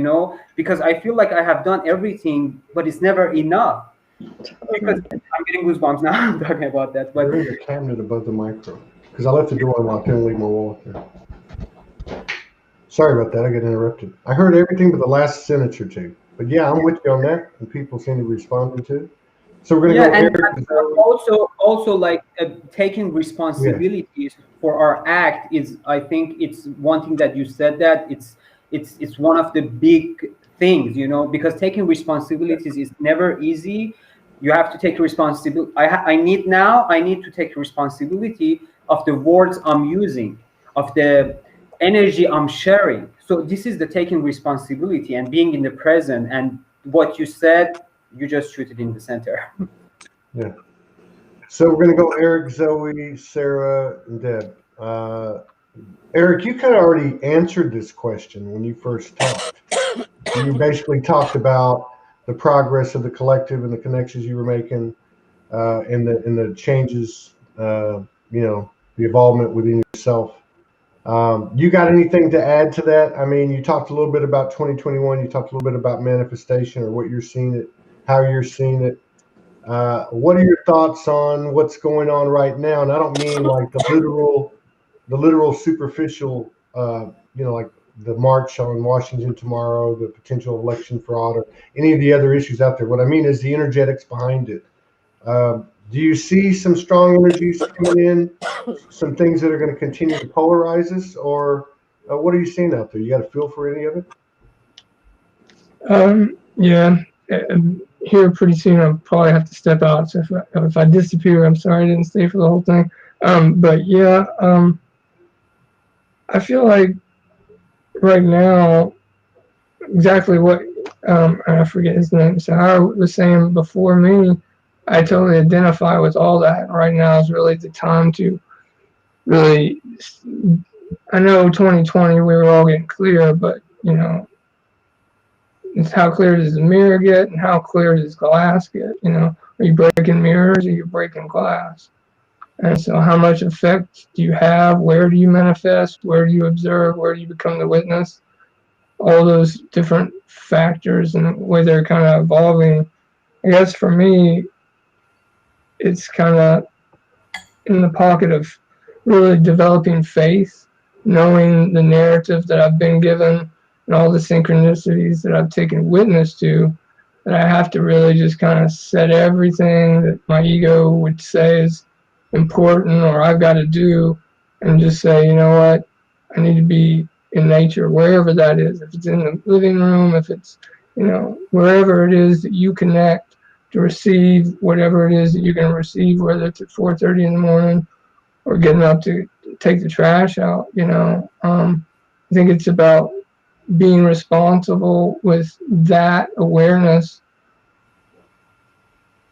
because I feel like I have done everything, but it's never enough. Because I'm getting goosebumps now I'm talking about that. But there is a cabinet above the micro, because I left the door unlocked and leave my wallet there. Sorry about that. I got interrupted. I heard everything but the last sentence or two. But yeah, I'm with you on that, and people seem to be responding to it. So we're going to go. And also like taking responsibilities for our act is, I think it's one thing that you said, that it's one of the big things, because taking responsibilities is never easy. You have to take responsibility. I need to take responsibility of the words I'm using, of the energy I'm sharing. So this is the taking responsibility and being in the present. And what you said, you just shoot it in the center. Yeah. So we're going to go Eric, Zoe, Sarah, and Deb. Eric, you kind of already answered this question when you first talked. You basically talked about the progress of the collective and the connections you were making, and the changes, the involvement within yourself. You got anything to add to that? I mean, you talked a little bit about 2021. You talked a little bit about manifestation, or what you're seeing it, how you're seeing it. What are your thoughts on what's going on right now? And I don't mean like the literal superficial, like the march on Washington tomorrow, the potential election fraud, or any of the other issues out there. What I mean is the energetics behind it. Do you see some strong energies coming in, some things that are going to continue to polarize us, or what are you seeing out there? You got a feel for any of it? Yeah. Here pretty soon I'll probably have to step out. So if I disappear, I'm sorry I didn't stay for the whole thing. But yeah, I feel like right now, exactly what I forget his name. So I was saying before me, I totally identify with all that. Right now is really the time to really. I know 2020 we were all getting clear, but it's how clear does the mirror get, and how clear does glass get? Are you breaking mirrors, or are you breaking glass? And so how much effect do you have? Where do you manifest? Where do you observe? Where do you become the witness? All those different factors and the way they're kind of evolving. I guess for me, it's kind of in the pocket of really developing faith, knowing the narrative that I've been given and all the synchronicities that I've taken witness to, that I have to really just kind of set everything that my ego would say is important or I've got to do, and just say, you know what, I need to be in nature, wherever that is. If it's in the living room, if it's, wherever it is that you connect to receive whatever it is that you're going to receive, whether it's at 4:30 in the morning or getting up to take the trash out, I think it's about being responsible with that awareness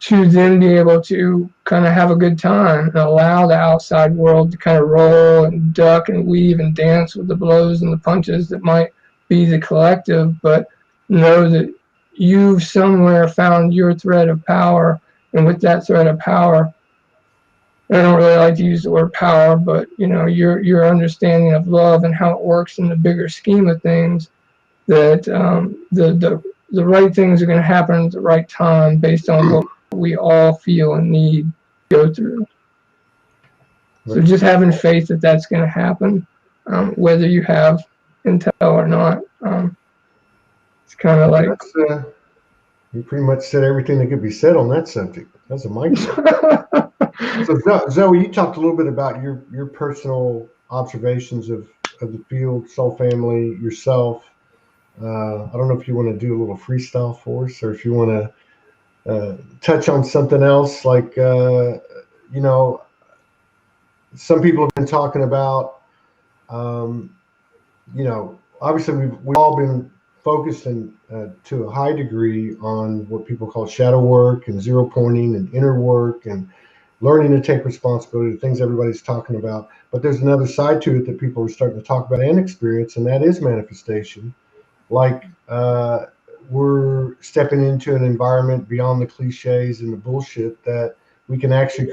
to then be able to kind of have a good time and allow the outside world to kind of roll and duck and weave and dance with the blows and the punches that might be the collective, but know that you've somewhere found your thread of power, and with that thread of power, I don't really like to use the word power, but your understanding of love and how it works in the bigger scheme of things, that the right things are going to happen at the right time based on what we all feel and need to go through. So just having faith that that's going to happen, whether you have intel or not. It's kind of like you pretty much said everything that could be said on that subject. That's a mic drop. So Zoe, you talked a little bit about your personal observations of the field, soul family, yourself. I don't know if you want to do a little freestyle for us, or if you want to touch on something else, like some people have been talking about, obviously we've all been focused to a high degree on what people call shadow work and zero pointing and inner work and learning to take responsibility, the things everybody's talking about. But there's another side to it that people are starting to talk about and experience, and that is manifestation. Like we're stepping into an environment beyond the cliches and the bullshit, that we can actually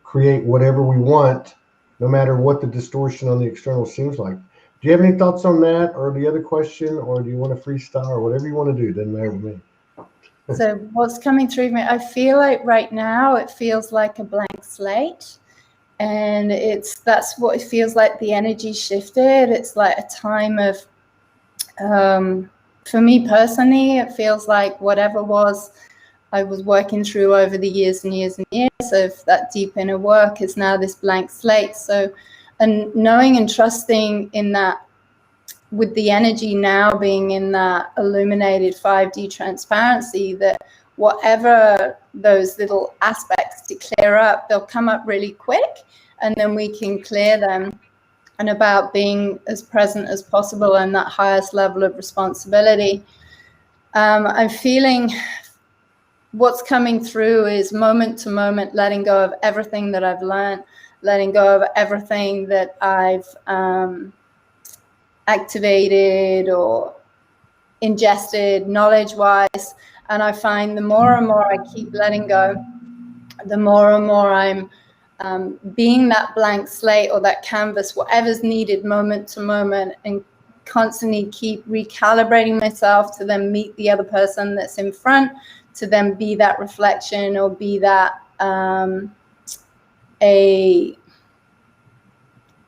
create whatever we want, no matter what the distortion on the external seems like. Do you have any thoughts on that, or the other question, or do you want to freestyle, or whatever you want to do? Doesn't matter to me. So what's coming through me, I feel like right now it feels like a blank slate, and that's what it feels like. The energy shifted. It's like a time of, for me personally, it feels like whatever I was working through over the years and years and years of that deep inner work is now this blank slate. So, and knowing and trusting in that, with the energy now being in that illuminated 5D transparency, that whatever those little aspects to clear up, they'll come up really quick, and then we can clear them. And about being as present as possible and that highest level of responsibility. I'm feeling what's coming through is moment to moment, letting go of everything that I've learned, letting go of everything that I've activated or ingested knowledge-wise. And I find the more and more I keep letting go, the more and more I'm being that blank slate or that canvas, whatever's needed moment to moment, and constantly keep recalibrating myself to then meet the other person that's in front, to then be that reflection or be that an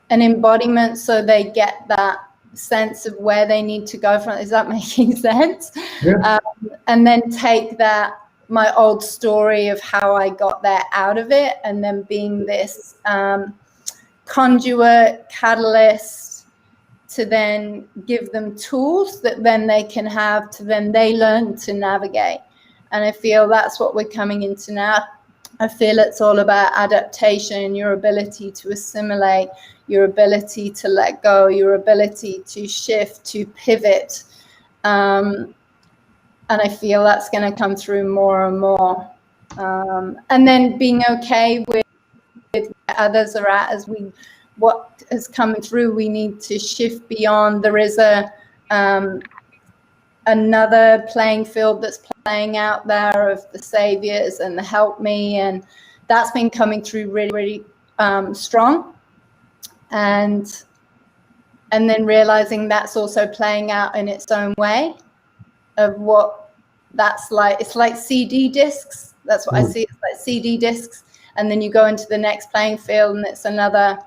embodiment, so they get that sense of where they need to go from. Is that making sense? Yeah. And then take that, my old story of how I got there out of it, and then being this conduit, catalyst, to then give them tools that then they can have to then they learn to navigate. And I feel that's what we're coming into now. I feel it's all about adaptation, your ability to assimilate, your ability to let go, your ability to shift, to pivot. And I feel that's going to come through more and more. And then being okay with where others are at, as what is coming through, we need to shift beyond. There is another playing field that's playing out there of the saviors and the help me, and that's been coming through really, really strong. And then realizing that's also playing out in its own way of what that's like. It's like CD discs. That's what I see. It's like CD discs. And then you go into the next playing field, and it's another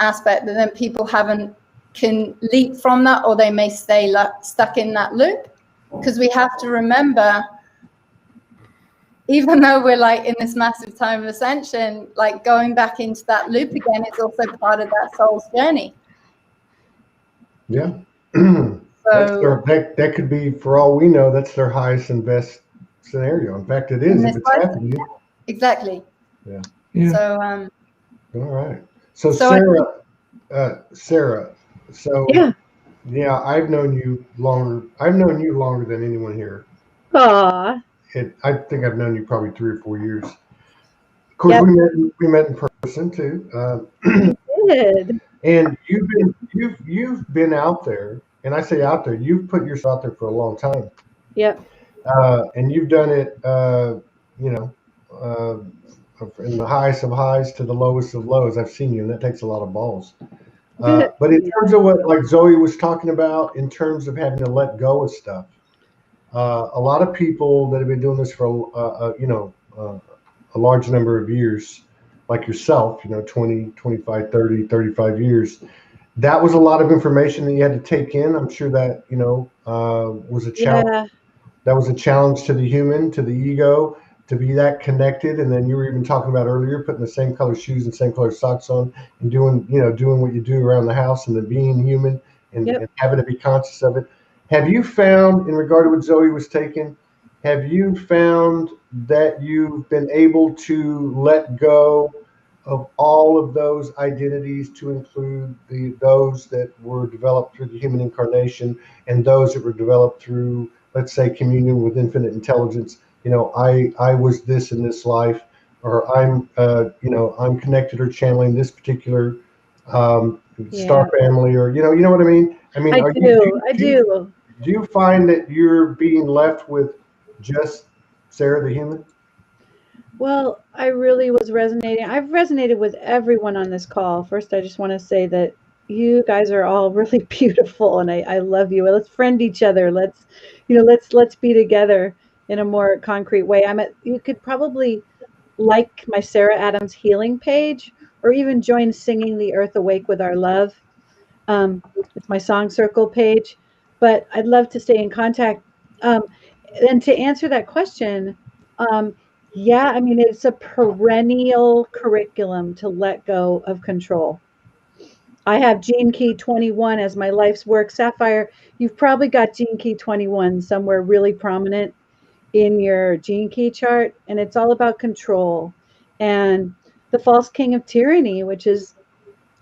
aspect that then people can leap from that, or they may stay stuck in that loop. Because we have to remember, even though we're like in this massive time of ascension, like going back into that loop again is also part of that soul's journey. Yeah. So that could be, for all we know, that's their highest and best scenario. In fact, it is if it's happening. Yeah, exactly. Yeah. So all right. So Sarah. So yeah. Yeah, I've known you longer. I've known you longer than anyone here. Aw. I think I've known you probably 3 or 4 years. Of course, Yep. we met in person too. We did. And you've been out there, and I say out there, you've put yourself out there for a long time, Yep. and you've done it, you know, uh, from the highest of highs to the lowest of lows. I've seen you, and that takes a lot of balls. But in terms of what like Zoe was talking about, in terms of having to let go of stuff, a lot of people that have been doing this for a large number of years, like yourself, 20, 25, 30, 35 years, that was a lot of information that you had to take in. I'm sure that was a challenge. Yeah. That was a challenge to the human, to the ego, to be that connected. And then you were even talking about earlier, putting the same color shoes and same color socks on, and doing what you do around the house, and then being human, and Yep. having to be conscious of it. Have you found, in regard to what Zoe was taking, have you found that you've been able to let go of all of those identities, to include those that were developed through the human incarnation, and those that were developed through, let's say, communion with infinite intelligence? I was this in this life, or I'm connected or channeling this particular Yeah. star family, or you know what I mean. I mean, I are you do. I do. do you find that you're being left with just Sarah the human? Well, I really was resonating. I've resonated with everyone on this call. First, I just want to say that you guys are all really beautiful, and I love you. Let's friend each other. Let's be together in a more concrete way. You could probably like my Sarah Adams healing page, or even join Singing the Earth Awake with Our Love. It's my song circle page, but I'd love to stay in contact. Um, and to answer that question, um, yeah, I mean, it's a perennial curriculum to let go of control. I have Gene Key 21 as my life's work. Sapphire, you've probably got Gene Key 21 somewhere really prominent in your Gene Key chart, and it's all about control. And the false king of tyranny, which is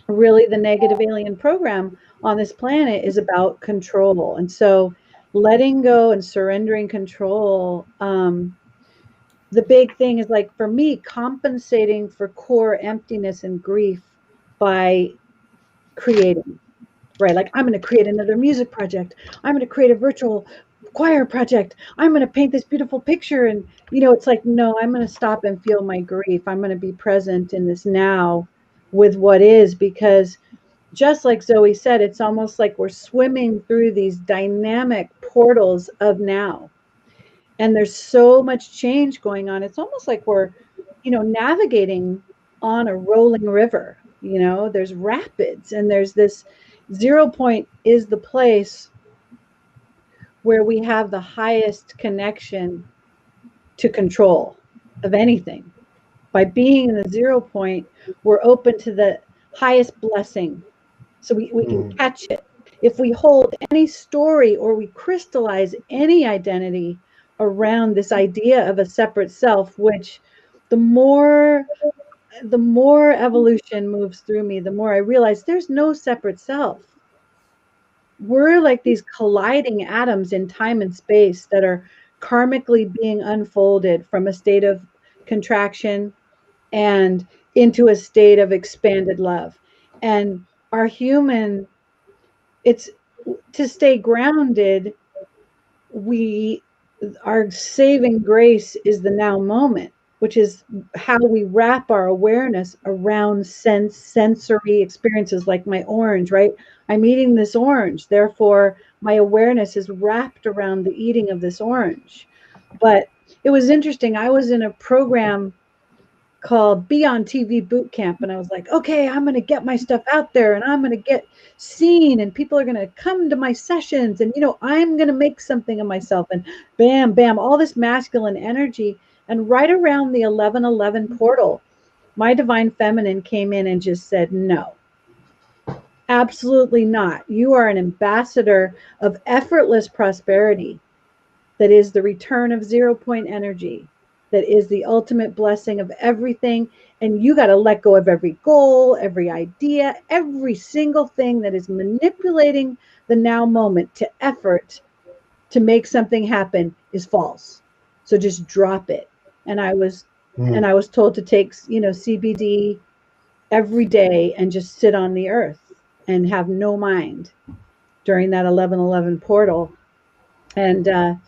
really the negative alien program on this planet, is about control. And so letting go and surrendering control, the big thing is, like, for me, compensating for core emptiness and grief by creating, right? Like, I'm going to create another music project. I'm going to create a virtual choir project. I'm going to paint this beautiful picture. And, it's like, no, I'm going to stop and feel my grief. I'm going to be present in this now with what is, because just like Zoe said, it's almost like we're swimming through these dynamic portals of now. And there's so much change going on. It's almost like we're, navigating on a rolling river. There's rapids, and there's this 0 point is the place where we have the highest connection to control of anything. By being in the 0 point, we're open to the highest blessing. So we can catch it. If we hold any story, or we crystallize any identity around this idea of a separate self, which the more evolution moves through me, the more I realize there's no separate self. We're like these colliding atoms in time and space that are karmically being unfolded from a state of contraction and into a state of expanded love. And our human, it's to stay grounded, our saving grace is the now moment, which is how we wrap our awareness around sensory experiences, like my orange, right? I'm eating this orange, therefore my awareness is wrapped around the eating of this orange. But it was interesting. I was in a program called Be on TV Boot Camp, and I was like, okay, I'm going to get my stuff out there, and I'm going to get seen, and people are going to come to my sessions, and I'm going to make something of myself, and bam bam, all this masculine energy. And right around the 1111 portal, my divine feminine came in and just said, no, absolutely not. You are an ambassador of effortless prosperity that is the return of 0 point energy. that is the ultimate blessing of everything. And you got to let go of every goal, every idea, every single thing that is manipulating the now moment to effort to make something happen is false. So just drop it. And I was told to take, CBD every day and just sit on the earth and have no mind during that 1111 portal. And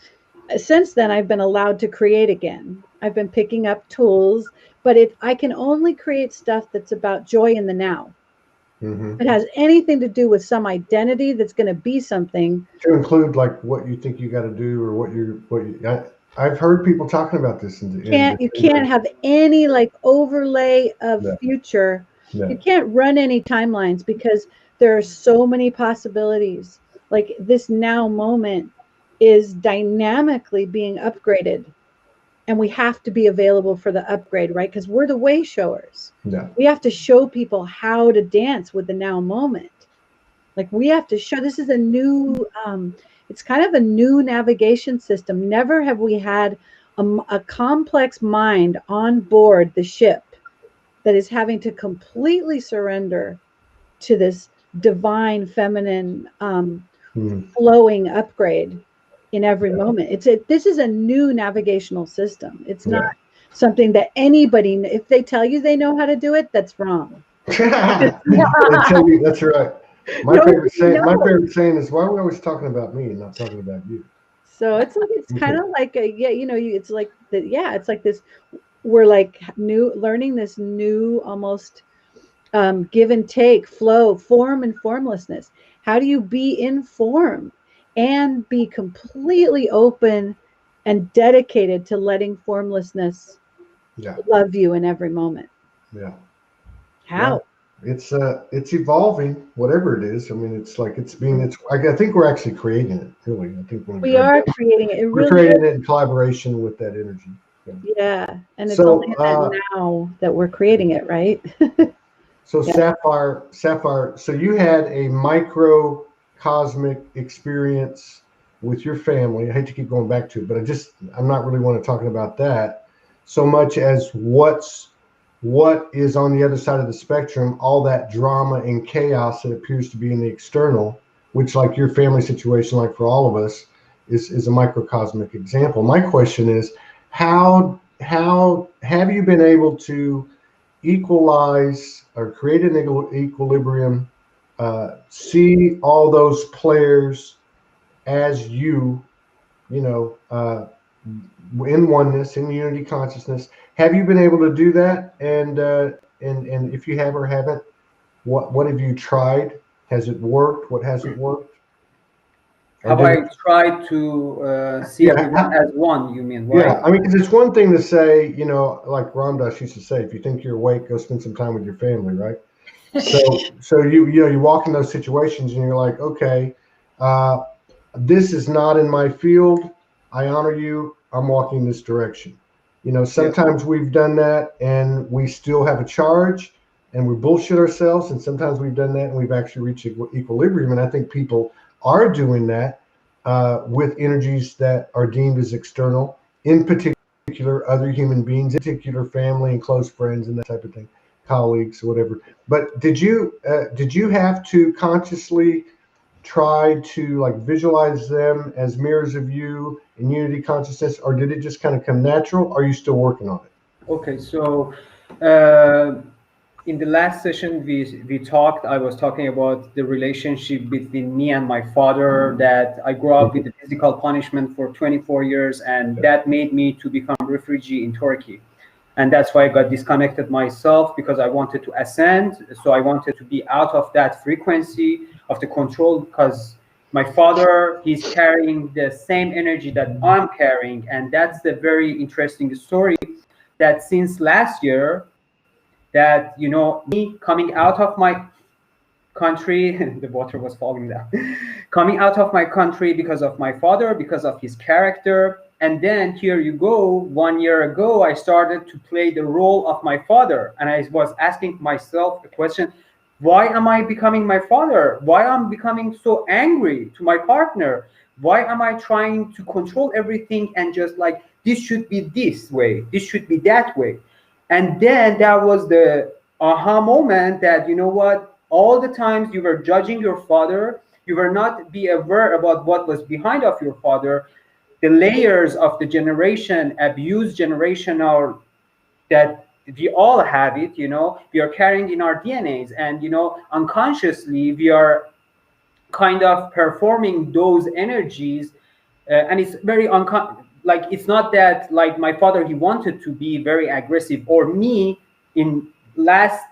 since then, I've been allowed to create again. I've been picking up tools, but I can only create stuff that's about joy in the now. If it has anything to do with some identity that's going to be something. To include like what you think you got to do or I've heard people talking about this. You can't have any like overlay of future. No. You can't run any timelines because there are so many possibilities. Like this now moment is dynamically being upgraded, and we have to be available for the upgrade, right? Because we're the way showers. Yeah. We have to show people how to dance with the now moment. Like we have to show, this is a new, it's kind of a new navigation system. Never have we had a complex mind on board the ship that is having to completely surrender to this divine feminine flowing upgrade in every moment. This is a new navigational system. It's not something that anybody, if they tell you they know how to do it, that's wrong. They tell you, that's right. My favorite saying is, why are we always talking about me and not talking about you? So it's kind of like it's like it's like this, we're like learning this new almost give and take, flow, form and formlessness. How do you be in form and be completely open and dedicated to letting formlessness love you in every moment? Yeah. How? Yeah. It's evolving, whatever it is. I mean, it's like I think we're actually creating it, really. I think we are creating it. We're creating it in collaboration with that energy. Yeah. And it's only now that we're creating it, right? So Sapphire, so you had a microcosmic experience with your family. I hate to keep going back to it, but I'm not really want to talk about that so much as what is on the other side of the spectrum, all that drama and chaos that appears to be in the external, which like your family situation, like for all of us, is a microcosmic example. My question is, how have you been able to equalize or create an equilibrium, see all those players as in oneness, in unity consciousness? Have you been able to do that? And if you have or haven't, what have you tried? Has it worked? What hasn't worked? Have I tried to see everyone as one, you mean, right? Yeah, I mean, because it's one thing to say, like Ram Dass used to say, if you think you're awake, go spend some time with your family, right? So you walk in those situations and you're like, okay, this is not in my field. I honor you. I'm walking this direction. Sometimes we've done that and we still have a charge and we bullshit ourselves. And sometimes we've done that and we've actually reached equilibrium. And I think people are doing that with energies that are deemed as external, in particular, other human beings, in particular, family and close friends and that type of thing, colleagues or whatever. But did you have to consciously try to like visualize them as mirrors of you in unity consciousness, or did it just kind of come natural? Are you still working on it? Okay, so in the last session we talked, I was talking about the relationship between me and my father, that I grew up with the physical punishment for 24 years, and that made me to become refugee in Turkey. And that's why I got disconnected myself, because I wanted to ascend. So I wanted to be out of that frequency of the control, because my father, he's carrying the same energy that I'm carrying. And that's the very interesting story, that since last year, that, me coming out of my country, the water was falling down, coming out of my country because of my father, because of his character. And then here you go, 1 year ago, I started to play the role of my father. And I was asking myself the question, why am I becoming my father? Why am I becoming so angry to my partner? Why am I trying to control everything and just like this should be this way, this should be that way. And then that was the aha moment that, you know what, all the times you were judging your father, you were not be aware about what was behind of your father, the layers of the generation, abused generation, or that we all have it, we are carrying in our DNAs, and unconsciously we are kind of performing those energies, and it's very like, it's not that like my father, he wanted to be very aggressive, or me in last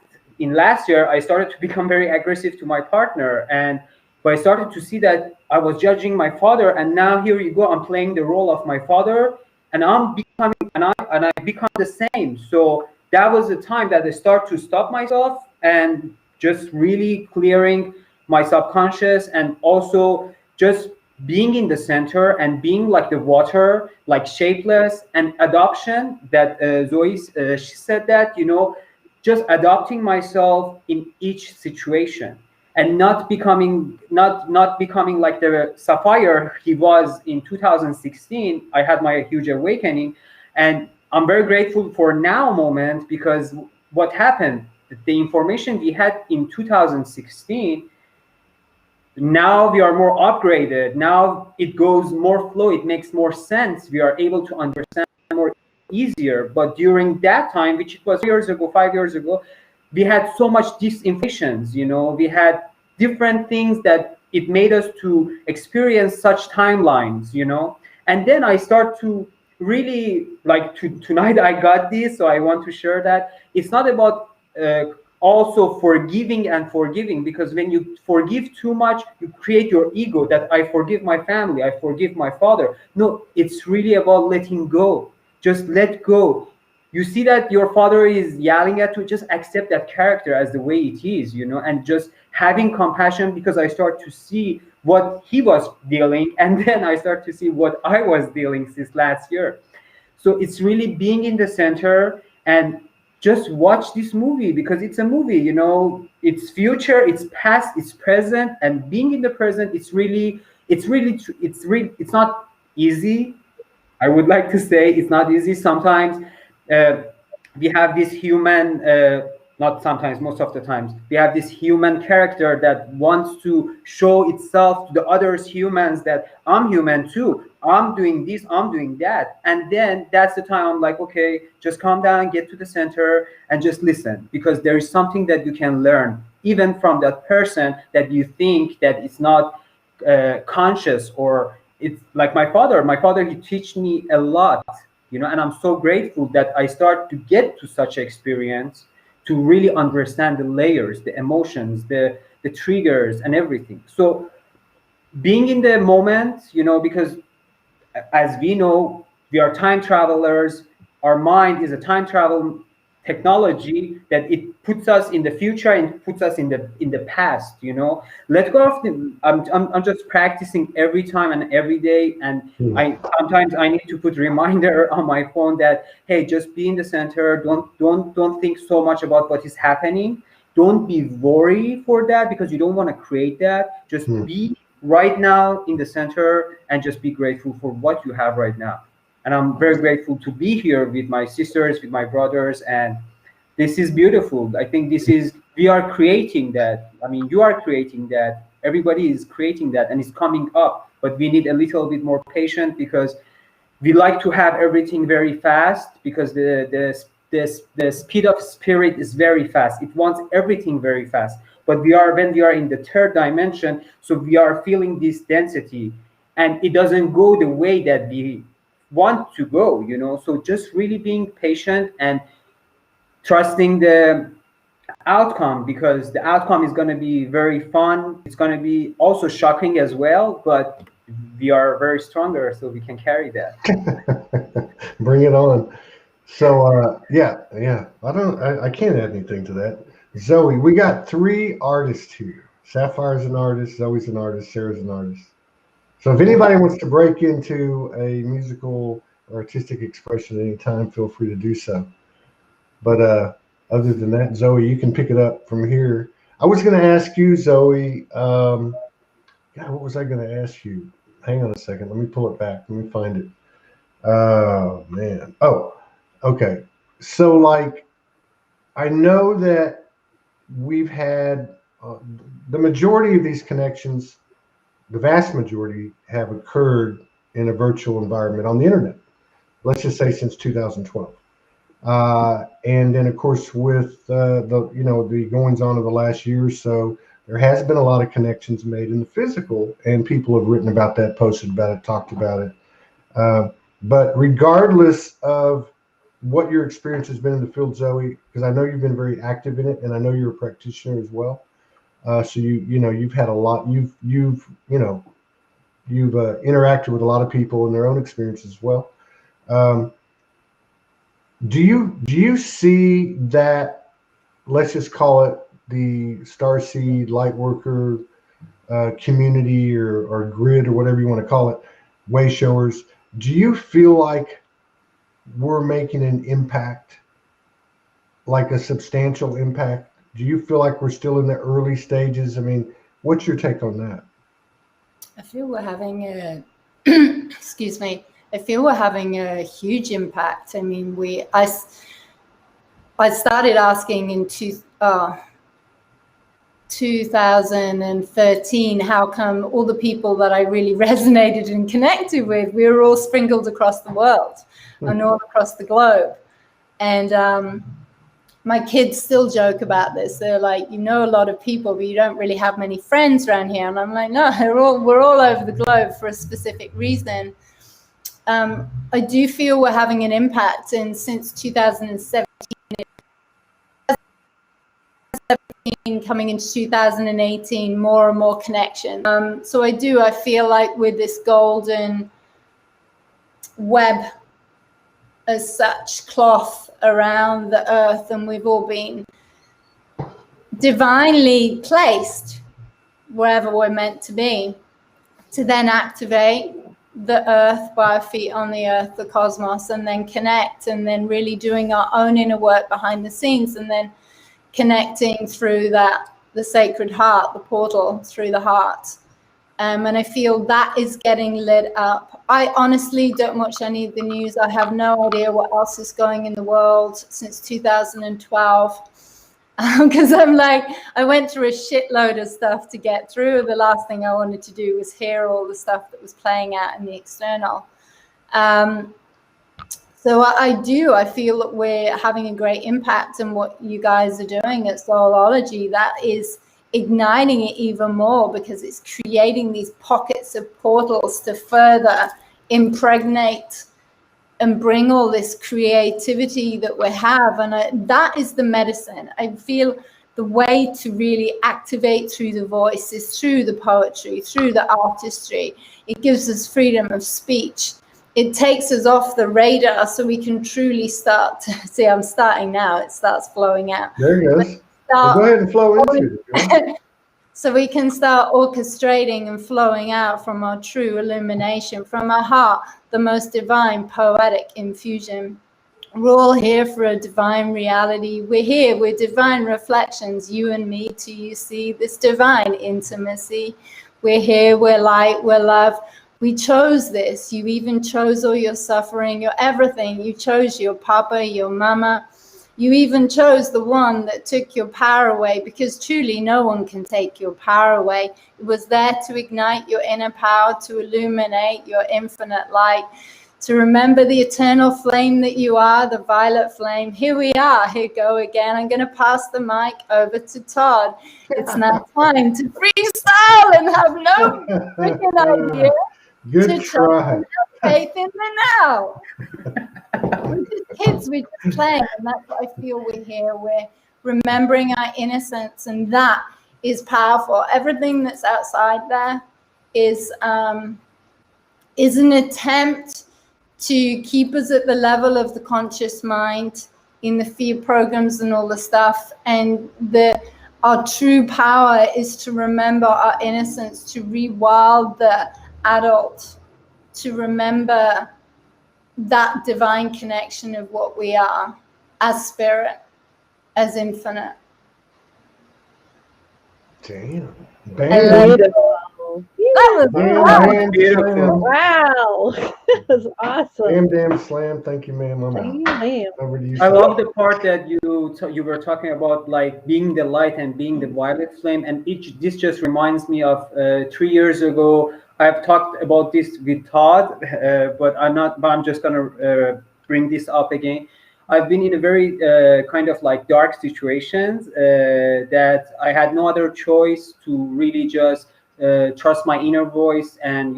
year I started to become very aggressive to my partner, and but I started to see that I was judging my father, and now here you go, I'm playing the role of my father, and I'm becoming, and I become the same. So that was the time that I start to stop myself and just really clearing my subconscious, and also just being in the center and being like the water, like shapeless, and adoption that Zoe, she said that, just adopting myself in each situation, and not becoming like the sapphire he was in 2016. I had my huge awakening, and I'm very grateful for now moment, because what happened, the information we had in 2016, now we are more upgraded, now it goes more flow, it makes more sense, we are able to understand more easier. But during that time, which was 5 years ago, we had so much disinformations, we had different things that it made us to experience such timelines, and then I start to really like tonight I got this, so I want to share that it's not about also forgiving and forgiving, because when you forgive too much, you create your ego that I forgive my family, I forgive my father. No, it's really about letting go. Just let go. You see that your father is yelling at you, just accept that character as the way it is, and just having compassion, because I start to see what he was dealing, and then I start to see what I was dealing since last year. So it's really being in the center and just watch this movie, because it's a movie, it's future, it's past, it's present, and being in the present, it's not easy. I would like to say it's not easy. Sometimes we have this human, not sometimes, most of the times, we have this human character that wants to show itself to the others humans that I'm human too. I'm doing this, I'm doing that. And then that's the time I'm like, okay, just calm down, get to the center, and just listen, because there is something that you can learn, even from that person that you think that it's not conscious, or it's like my father, he teach me a lot, and I'm so grateful that I start to get to such experience to really understand the layers, the emotions, the triggers, and everything. So being in the moment, because as we know, we are time travelers. Our mind is a time travel technology that it puts us in the future and puts us in the past. Let go of the. I'm just practicing every time and every day, and I sometimes I need to put reminder on my phone that, hey, just be in the center. Don't think so much about what is happening. Don't be worried for that, because you don't want to create that. Just be right now in the center and just be grateful for what you have right now. And I'm very grateful to be here with my sisters, with my brothers, and this is beautiful. I think we are creating that. I mean, you are creating that. Everybody is creating that, and it's coming up. But we need a little bit more patience, because we like to have everything very fast, because the speed of spirit is very fast. It wants everything very fast. But when we are in the third dimension, so we are feeling this density, and it doesn't go the way that we want to go, So just really being patient and trusting the outcome, because the outcome is going to be very fun. It's going to be also shocking as well, but we are very stronger, so we can carry that. Bring it on. So yeah. I can't add anything to that. Zoe, we got 3 artists here. Sapphire's an artist, Zoe's an artist, Sarah's an artist. So if anybody wants to break into a musical or artistic expression at any time, feel free to do so. But other than that, Zoe, you can pick it up from here. I was going to ask you, Zoe, God, what was I going to ask you? Hang on a second. Let me pull it back. Let me find it. Oh man. Oh, okay. So like, I know that we've had the majority of these connections, the vast majority, have occurred in a virtual environment on the internet. Let's just say since 2012. And then, of course, with the goings on of the last year or so, there has been a lot of connections made in the physical, and people have written about that, posted about it, talked about it. But regardless of what your experience has been in the field, Zoe, because I know you've been very active in it, and I know you're a practitioner as well. So you've had a lot. You've interacted with a lot of people and their own experiences as well. Um, do you see that? Let's just call it the Starseed Lightworker community or grid or whatever you want to call it, way showers. Do you feel like we're making an impact, like a substantial impact? Do you feel like we're still in the early stages? I mean, what's your take on that? I feel we're having a excuse me. I feel we're having a huge impact. I mean, I started asking in 2013 how come all the people that I really resonated and connected with, we were all sprinkled across the world and all across the globe. And my kids still joke about this. They're like, you know, a lot of people, but you don't really have many friends around here. And I'm like, no, we're all over the globe for a specific reason. I do feel we're having an impact, and since 2017, coming into 2018, more and more connection. So I feel like with this golden web as such, cloth around the earth, and we've all been divinely placed wherever we're meant to be, to then activate the earth by our feet on the earth, the cosmos, and then connect, and then really doing our own inner work behind the scenes, and then connecting through the sacred heart, the portal through the heart. And I feel that is getting lit up. I honestly don't watch any of the news. I have no idea what else is going in the world since 2012. Because I'm like, I went through a shitload of stuff to get through. The last thing I wanted to do was hear all the stuff that was playing out in the external. So I feel that we're having a great impact, and what you guys are doing at Soulogy, that is igniting it even more, because it's creating these pockets of portals to further impregnate and bring all this creativity that we have. And that is the medicine. I feel the way to really activate through the voice is through the poetry, through the artistry. It gives us freedom of speech. It takes us off the radar so we can truly start to see. I'm starting now. It starts flowing out. There it goes. Well, go ahead and flow into it. So we can start orchestrating and flowing out from our true illumination, from our heart, the most divine poetic infusion. We're all here for a divine reality. We're here, we're divine reflections, you and me, to you see this divine intimacy. We're here, we're light, we're love. We chose this. You even chose all your suffering, your everything. You chose your papa, your mama. You even chose the one that took your power away, because truly no one can take your power away. It was there to ignite your inner power, to illuminate your infinite light, to remember the eternal flame that you are, the violet flame. Here we are. Here go again. I'm going to pass the mic over to Todd. It's now time to freestyle and have no freaking idea. Good try. Faith in the now. We're just kids, we're just playing, and that's what I feel we're here. We're remembering our innocence, and that is powerful. Everything that's outside there is an attempt to keep us at the level of the conscious mind in the fear programs and all the stuff. And our true power is to remember our innocence, to rewild the adult, to remember that divine connection of what we are as spirit, as infinite. Damn. Bam. Beautiful. Beautiful. Wow. That was awesome. Damn slam. Thank you, ma'am. I'm out. Damn. Over to you, I sir. love the part that you were talking about, like being the light and being the violet flame, and this just reminds me of 3 years ago. I've talked about this with Todd, but I'm just gonna bring this up again. I've been in a very kind of like dark situations that I had no other choice to really just trust my inner voice, and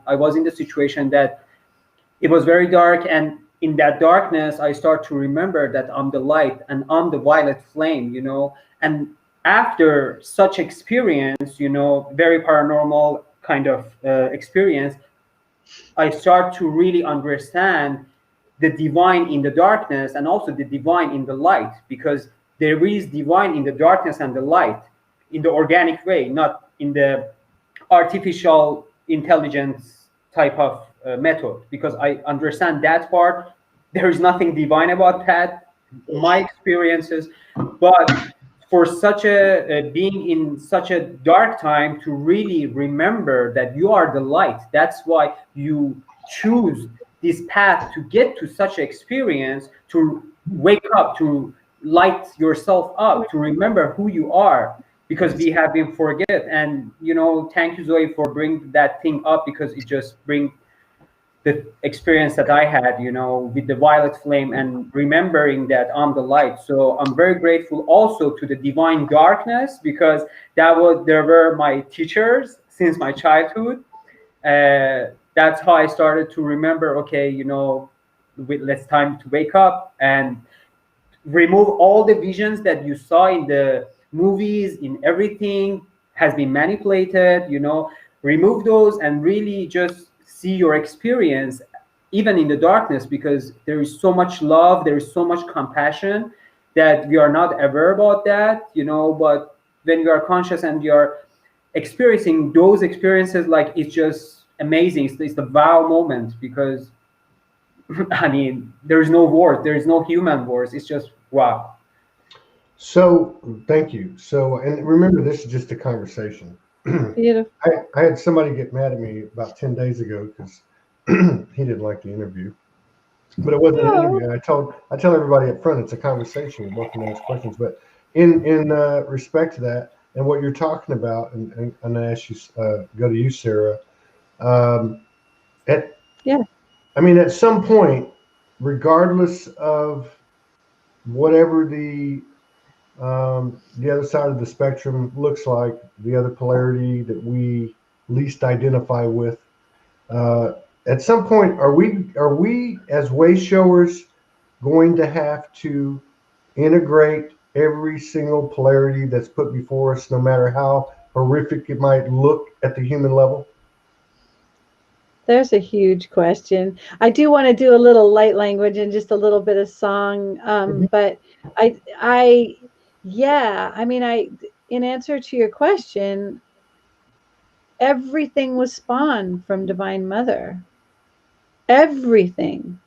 I was in the situation that it was very dark, and in that darkness I start to remember that I'm the light and I'm the violet flame, and after such experience, very paranormal kind of experience, I start to really understand the divine in the darkness and also the divine in the light, because there is divine in the darkness and the light in the organic way, not in the artificial intelligence type of method, because I understand that part. There is nothing divine about that, my experiences. But for such a being in such a dark time to really remember that you are the light, that's why you choose this path to get to such an experience, to wake up, to light yourself up, to remember who you are, because we have been forget. And thank you, Zoe, for bringing that thing up, because it just brings the experience that I had, with the violet flame and remembering that I'm the light. So I'm very grateful also to the divine darkness, because there were my teachers since my childhood. That's how I started to remember, okay, let's time to wake up and remove all the visions that you saw in the movies, in everything has been manipulated, remove those and really just see your experience even in the darkness, because there is so much love, there is so much compassion that we are not aware about that, but when you are conscious and you are experiencing those experiences, like it's just amazing. It's the wow moment, because I mean, there's no words, there's no human words. It's just wow. So, thank you. So, and remember, this is just a conversation. Beautiful. I had somebody get mad at me about 10 days ago because he didn't like the interview. But it wasn't an interview. I tell everybody up front, it's a conversation. We're both going to ask questions. But in respect to that and what you're talking about, and I ask you, go to you, Sarah. I mean, at some point, regardless of whatever the other side of the spectrum looks like, the other polarity that we least identify with, at some point, are we as way showers going to have to integrate every single polarity that's put before us, no matter how horrific it might look at the human level? There's a huge question. I do want to do a little light language and just a little bit of song, but yeah, I mean, in answer to your question, everything was spawned from Divine Mother. Everything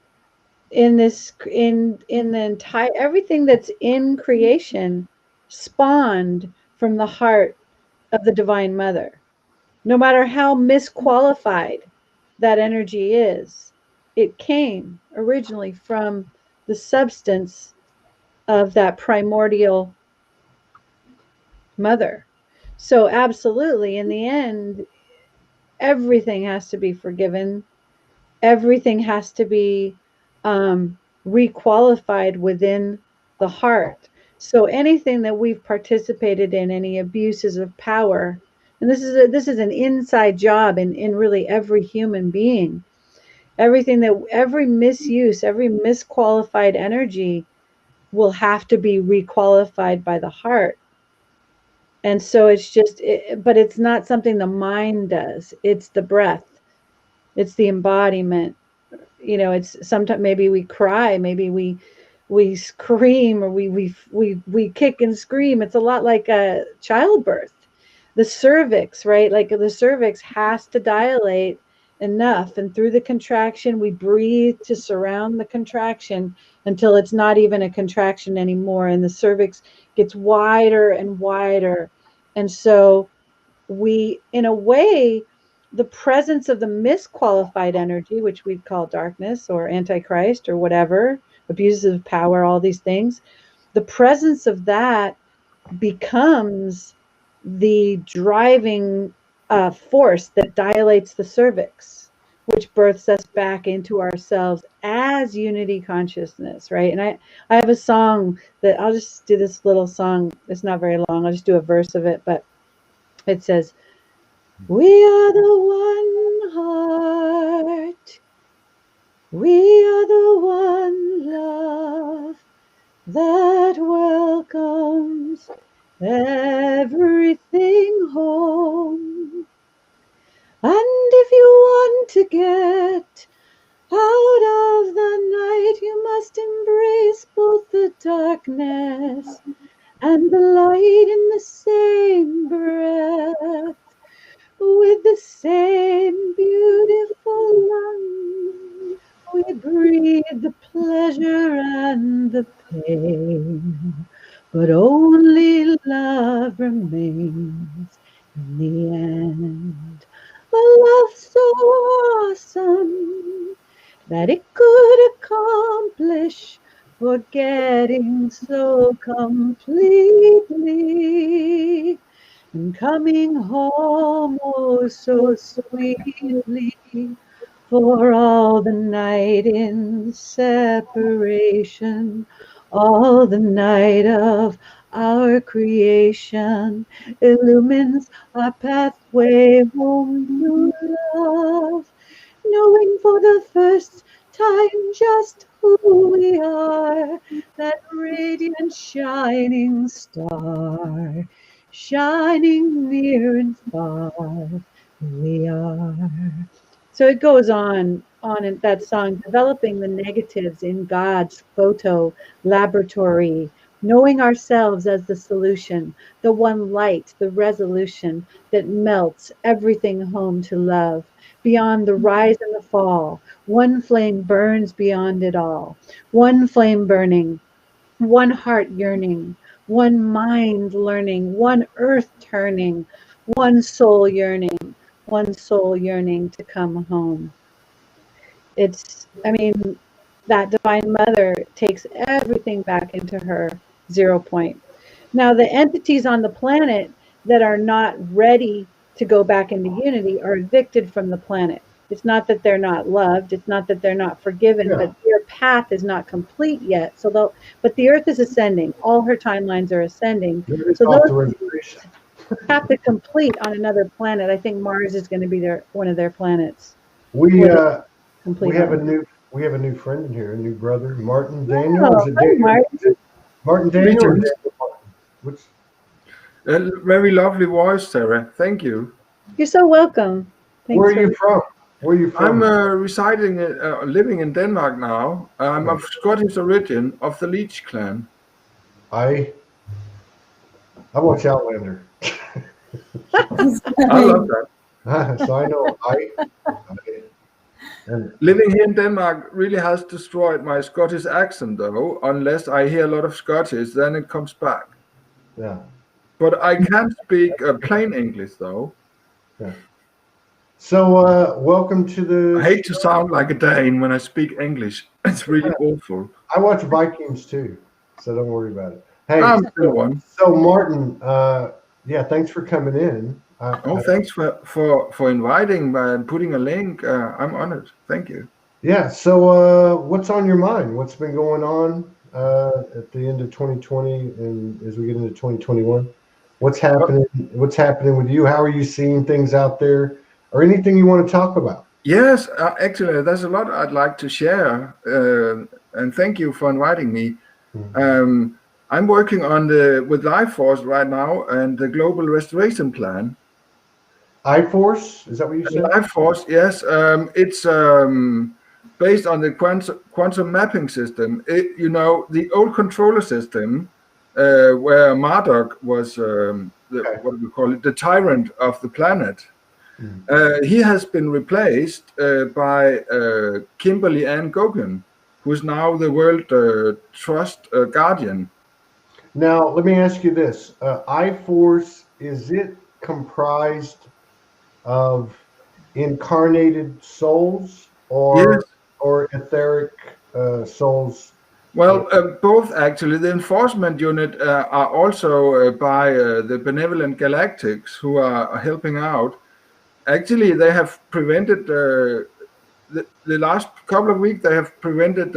in the entire, everything that's in creation spawned from the heart of the Divine Mother. No matter how misqualified that energy is, it came originally from the substance of that primordial mother. So absolutely, in the end, everything has to be forgiven. Everything has to be requalified within the heart. So anything that we've participated in, any abuses of power, and this is an inside job in really every human being. Every misuse, every misqualified energy will have to be requalified by the heart. And so it's just, but it's not something the mind does. It's the breath. It's the embodiment. It's sometimes maybe we cry, maybe we scream, or we kick and scream. It's a lot like a childbirth. The cervix, right? Like the cervix has to dilate enough, and through the contraction we breathe to surround the contraction until it's not even a contraction anymore, and the cervix gets wider and wider. And so we, in a way, the presence of the misqualified energy, which we'd call darkness or antichrist or whatever, abuses of power, all these things, the presence of that becomes the driving force that dilates the cervix, which births us back into ourselves as unity consciousness, right? And I have a song that I'll just do, this little song. It's not very long. I'll just do a verse of it, but it says, "We are the one heart, we are the one love that welcomes everything home. And if you want to get out of the night, you must embrace both the darkness and the light in the same breath, with the same beautiful lungs. We breathe the pleasure and the pain, but only love remains in the end. A love so awesome that it could accomplish forgetting so completely, and coming home oh so sweetly, for all the night in separation, all the night of our creation illumines our pathway home to love, knowing for the first time just who we are, that radiant shining star, shining near and far, we are. So it goes on in that song, developing the negatives in God's photo laboratory, knowing ourselves as the solution, the one light, the resolution that melts everything home to love. Beyond the rise and the fall, one flame burns beyond it all, one flame burning, one heart yearning, one mind learning, one earth turning, one soul yearning to come home. It's, I mean, that Divine Mother takes everything back into her 0 point. Now, the entities on the planet that are not ready to go back into unity are evicted from the planet. It's not that they're not loved. It's not that they're not forgiven, but their path is not complete yet. So but the Earth is ascending. All her timelines are ascending. So those have to complete on another planet. I think Mars is going to be one of their planets. We have a new friend in here, a new brother, Martin Daniel. Oh, Martin Daniel or Daniel Martin? Very lovely voice, Sarah. Thank you. You're so welcome. Thanks. Where are you from? Where are you from? I'm living in Denmark now. I'm of Scottish origin, of the Leech clan. I watch Outlander. I love that. So I know living here in Denmark really has destroyed my Scottish accent, though. Unless I hear a lot of Scottish, then it comes back. Yeah. But I can speak plain English, though. Yeah. So welcome to the. I hate to sound like a Dane when I speak English. It's really awful. I watch Vikings too, so don't worry about it. Hey, so Martin, thanks for coming in. Thanks for inviting and putting a link. I'm honored. Thank you. Yeah. So what's on your mind? What's been going on at the end of 2020 and as we get into 2021? What's happening? What's happening with you? How are you seeing things out there, or anything you want to talk about? Yes, actually, there's a lot I'd like to share, and thank you for inviting me. Mm-hmm. I'm working on with Life Force right now and the Global Restoration Plan. I-Force? Is that what you said? Life Force, yes. It's based on the quantum mapping system. The old controller system, where Marduk was what do we call it? The tyrant of the planet. He has been replaced by Kimberly Ann Gogan, who is now the World Trust Guardian. Now, let me ask you this. I-Force, is it comprised of incarnated souls Yes. or etheric souls? Well, both actually. The enforcement unit are also by the Benevolent Galactics who are helping out. Actually, they have prevented the last couple of weeks. They have prevented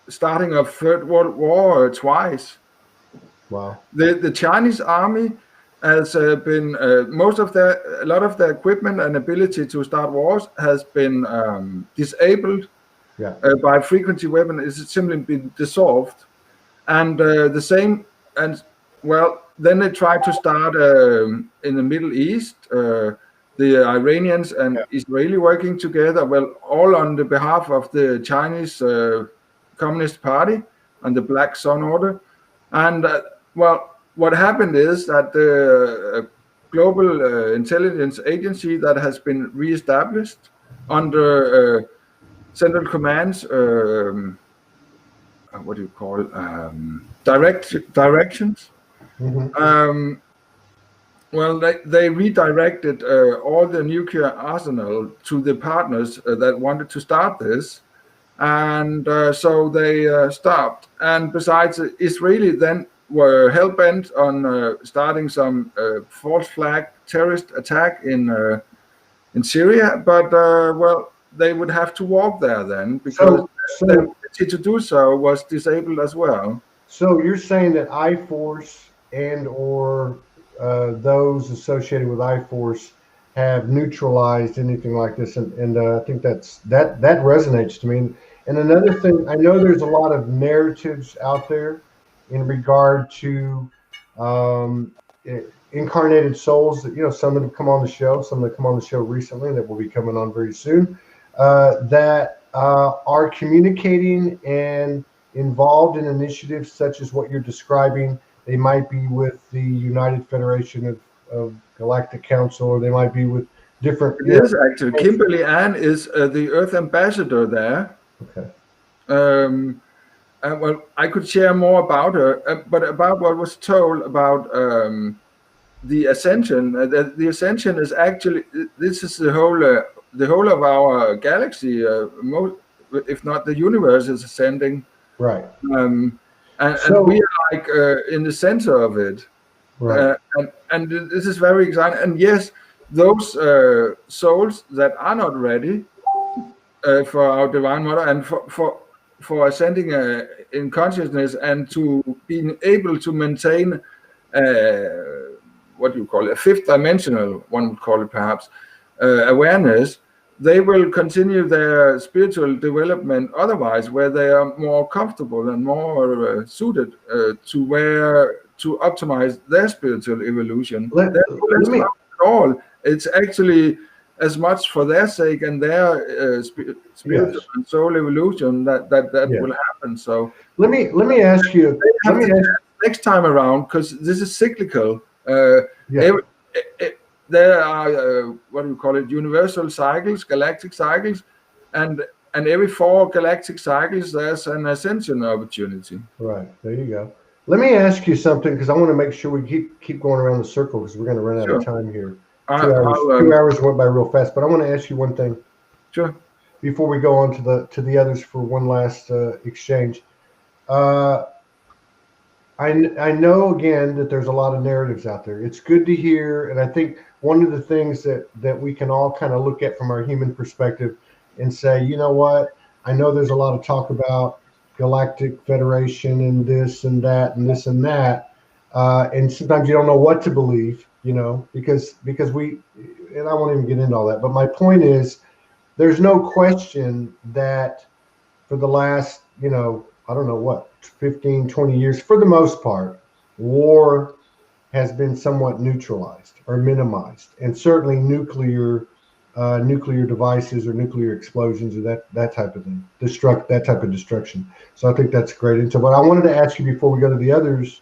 starting of Third World War twice. Wow. The Chinese army has been a lot of their equipment and ability to start wars has been disabled. Yeah. By frequency weapon. It's simply been dissolved, and the same. And well, then they tried to start in the Middle East. The Iranians and Israeli working together. Well, all on the behalf of the Chinese Communist Party and the Black Sun Order. And what happened is that the global intelligence agency that has been reestablished under Central Command's what do you call directions. Mm-hmm. Well, they redirected all the nuclear arsenal to the partners that wanted to start this, and so they stopped. And besides, Israeli then were hell bent on starting some false flag terrorist attack in Syria, but well, they would have to walk there then because their ability to do so was disabled as well. So you're saying that I-Force and or those associated with I-Force have neutralized anything like this, and I think that resonates to me. And another thing, I know there's a lot of narratives out there in regard to incarnated souls that, some that have come on the show, some that come on the show recently that will be coming on very soon, that are communicating and involved in initiatives such as what you're describing. They might be with the United Federation of Galactic Council, or they might be with different. Yes, actually, Kimberly Ann is the Earth ambassador there. Okay. Well, I could share more about her, but about what was told about the ascension. The ascension is actually, this is the whole of our galaxy, if not the universe, is ascending. Right. And we are like in the center of it. Right. And this is very exciting. And yes, those souls that are not ready for our divine mother and for ascending in consciousness and to being able to maintain what do you call it, a fifth dimensional, one would call it perhaps, awareness, they will continue their spiritual development otherwise, where they are more comfortable and more suited to optimize their spiritual evolution. At all. It's actually as much for their sake and their spiritual and soul evolution that will happen. So let me ask you. Next time around, because this is cyclical. There are what do you call it? Universal cycles, galactic cycles, and every 4 galactic cycles there's an ascension opportunity. Right, there you go. Let me ask you something, because I want to make sure we keep going around the circle, because we're going to run out of time here. 2 hours went by real fast, but I want to ask you one thing. Sure. Before we go on to the others for one last exchange. I know, again, that there's a lot of narratives out there. It's good to hear, and I think one of the things that we can all kind of look at from our human perspective and say, you know what, I know there's a lot of talk about Galactic Federation and this and that and this and that, and sometimes you don't know what to believe, because we, and I won't even get into all that, but my point is, there's no question that for the last, I don't know what, 15, 20 years, for the most part, war has been somewhat neutralized or minimized, and certainly nuclear devices or nuclear explosions or that type of thing, that type of destruction. So I think that's great. And so, but I wanted to ask you before we go to the others,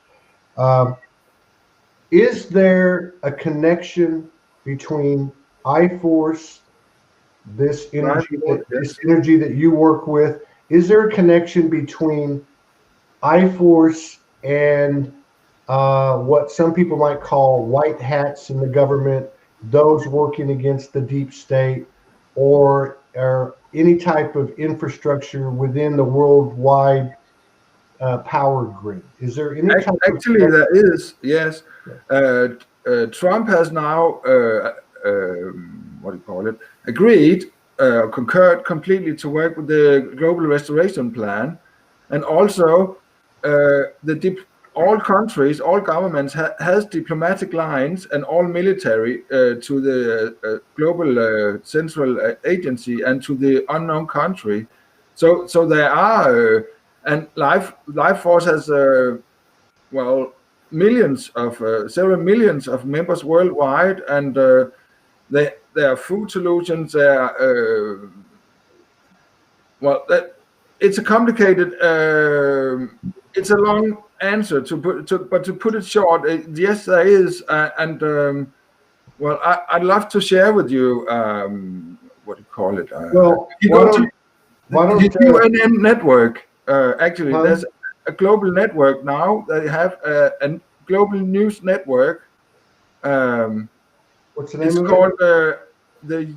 is there a connection between I-Force, this energy that you work with? Is there a connection between I-Force and what some people might call white hats in the government those working against the deep state or any type of infrastructure within the worldwide power grid? Is there any type Actually, of there is, yes. Trump has now, what do you call it, agreed, concurred completely to work with the Global Restoration Plan. And also, all countries, all governments has diplomatic lines and all military to the global central agency and to the unknown country. So there are, and Life Force has millions of several millions of members worldwide, and there are food solutions. It's a complicated. It's a long answer but to put it short, yes, there is, and I'd love to share with you. What do you call it? Well, you why go to don't the UNN network. Actually, Huh? there's a global network now. They have a global news network. What's the name It's of called it? the.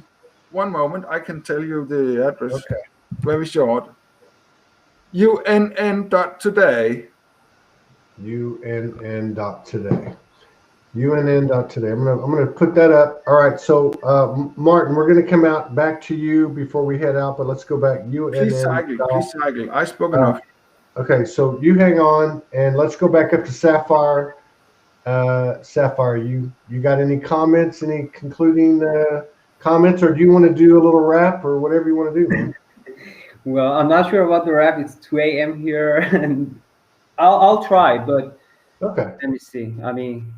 One moment, I can tell you the address. Okay. Very short. UNN.today. UNN.today. UNN.today. I'm gonna put that up. All right. So Martin, we're gonna come out back to you before we head out, but let's go back. UNN. Please cycle. I spoke enough. Okay, so you hang on and let's go back up to Sapphire. Sapphire, you got any comments, any concluding comments, or do you want to do a little rap or whatever you want to do, man? Well, I'm not sure about the rap. It's 2 a.m. here, and I'll try, but okay. Let me see. I mean,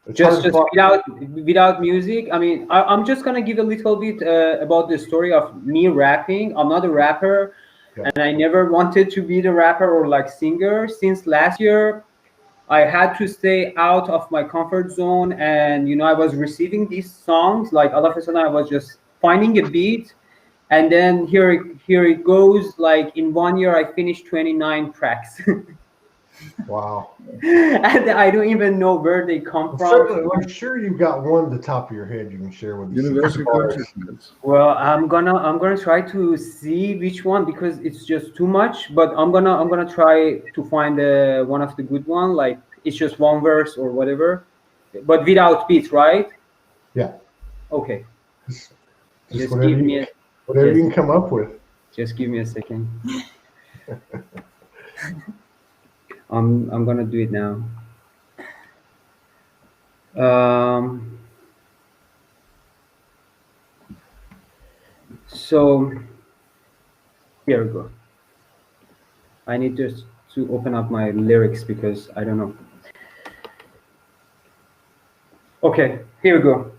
it's just without music. I mean, I'm just gonna give a little bit about the story of me rapping. I'm not a rapper, and I never wanted to be the rapper or like singer. Since last year, I had to stay out of my comfort zone, and I was receiving these songs. Like all of a sudden, I was just finding a beat, and then here it goes. Like in 1 year, I finished 29 tracks. Wow. And I don't even know where they come from. I'm sure you've got one at the top of your head you can share with us. Universal consciousness. Well, I'm gonna try to see which one, because it's just too much. But I'm gonna try to find one of the good one. Like it's just one verse or whatever, but without beats, right? Yeah. Okay. Just give me whatever you can come up with. Just give me a second. I'm gonna do it now. So here we go. I need just to open up my lyrics because I don't know. Okay, here we go.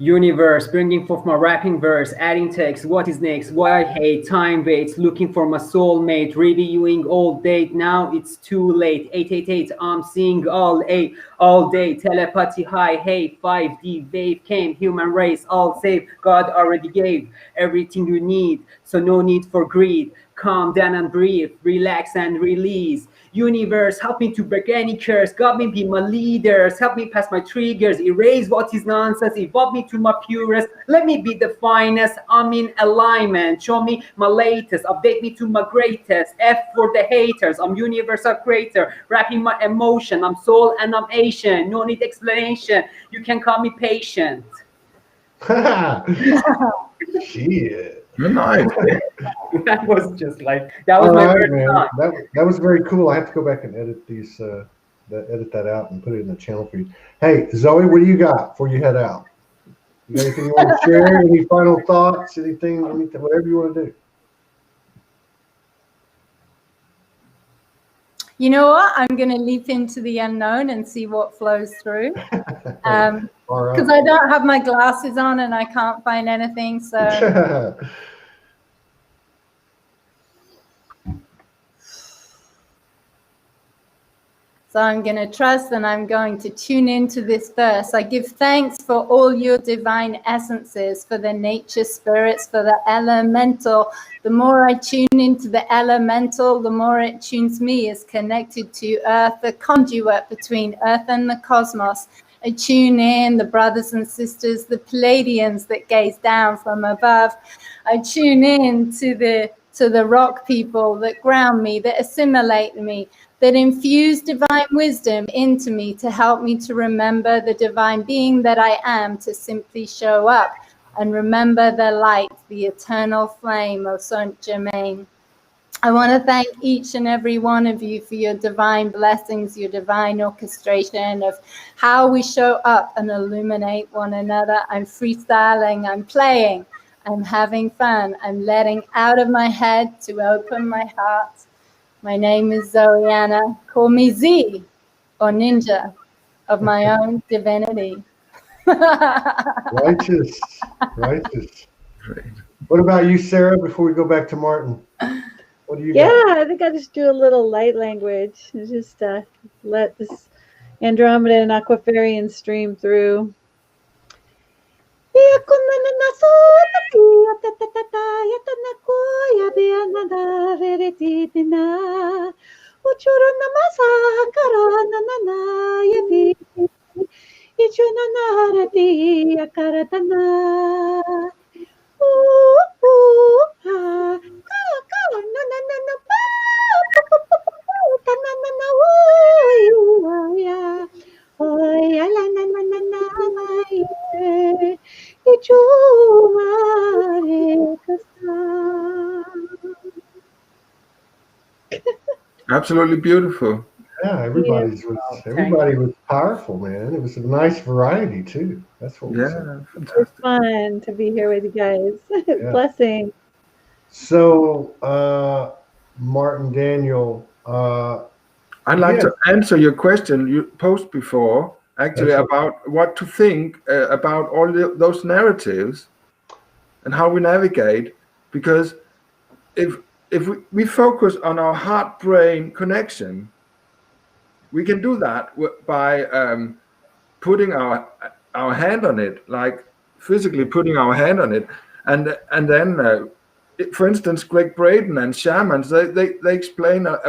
Universe, bringing forth my rapping verse, adding text, what is next, why I hate, time waits, looking for my soulmate, reviewing old date, now it's too late, 888, I'm seeing all day, telepathy high, hey, 5D wave came, human race, all safe, God already gave everything you need, so no need for greed, calm down and breathe, relax and release. Universe, help me to break any curse, God me be my leaders, help me pass my triggers, erase what is nonsense, evolve me to my purest, let me be the finest, I'm in alignment, show me my latest, update me to my greatest, F for the haters, I'm universal creator, rapping my emotion, I'm soul and I'm Asian, no need explanation, you can call me patient. Shit. Nice. That was just like that was my first time. That was very cool. I have to go back and edit these edit that out and put it in the channel feed. Hey Zoe, what do you got before you head out? You got anything you want to share? Any final thoughts? Anything, whatever you want to do. You know what? I'm going to leap into the unknown and see what flows through. Because I don't have my glasses on and I can't find anything. So. So I'm going to trust and I'm going to tune into this verse. I give thanks for all your divine essences, for the nature spirits, for the elemental. The more I tune into the elemental, the more it tunes me, is connected to earth, the conduit between earth and the cosmos. I tune in the brothers and sisters, the Pleiadians that gaze down from above. I tune in to the rock people that ground me, that assimilate me, that infuse divine wisdom into me to help me to remember the divine being that I am, to simply show up and remember the light, the eternal flame of Saint Germain. I want to thank each and every one of you for your divine blessings, your divine orchestration of how we show up and illuminate one another. I'm freestyling, I'm playing, I'm having fun, I'm letting out of my head to open my heart. My name is Zoiana. Call me Z, or Ninja, of my own divinity. Righteous. What about you, Sarah, before we go back to Martin? What do you got? I think I'll just do a little light language. Just let this Andromeda and Aquafarian stream through. Absolutely beautiful. Yeah, everybody was powerful, man. It was a nice variety too. That's what was fantastic. It's fun to be here with you guys. Yeah. Blessing. So, Martin, Daniel, I'd like to answer your question you posed before, actually, about what to think about all those narratives and how we navigate. Because if we focus on our heart-brain connection, we can do that by putting our hand on it, like physically putting our hand on it, and then. For instance, Greg Braden and shamans, they explain a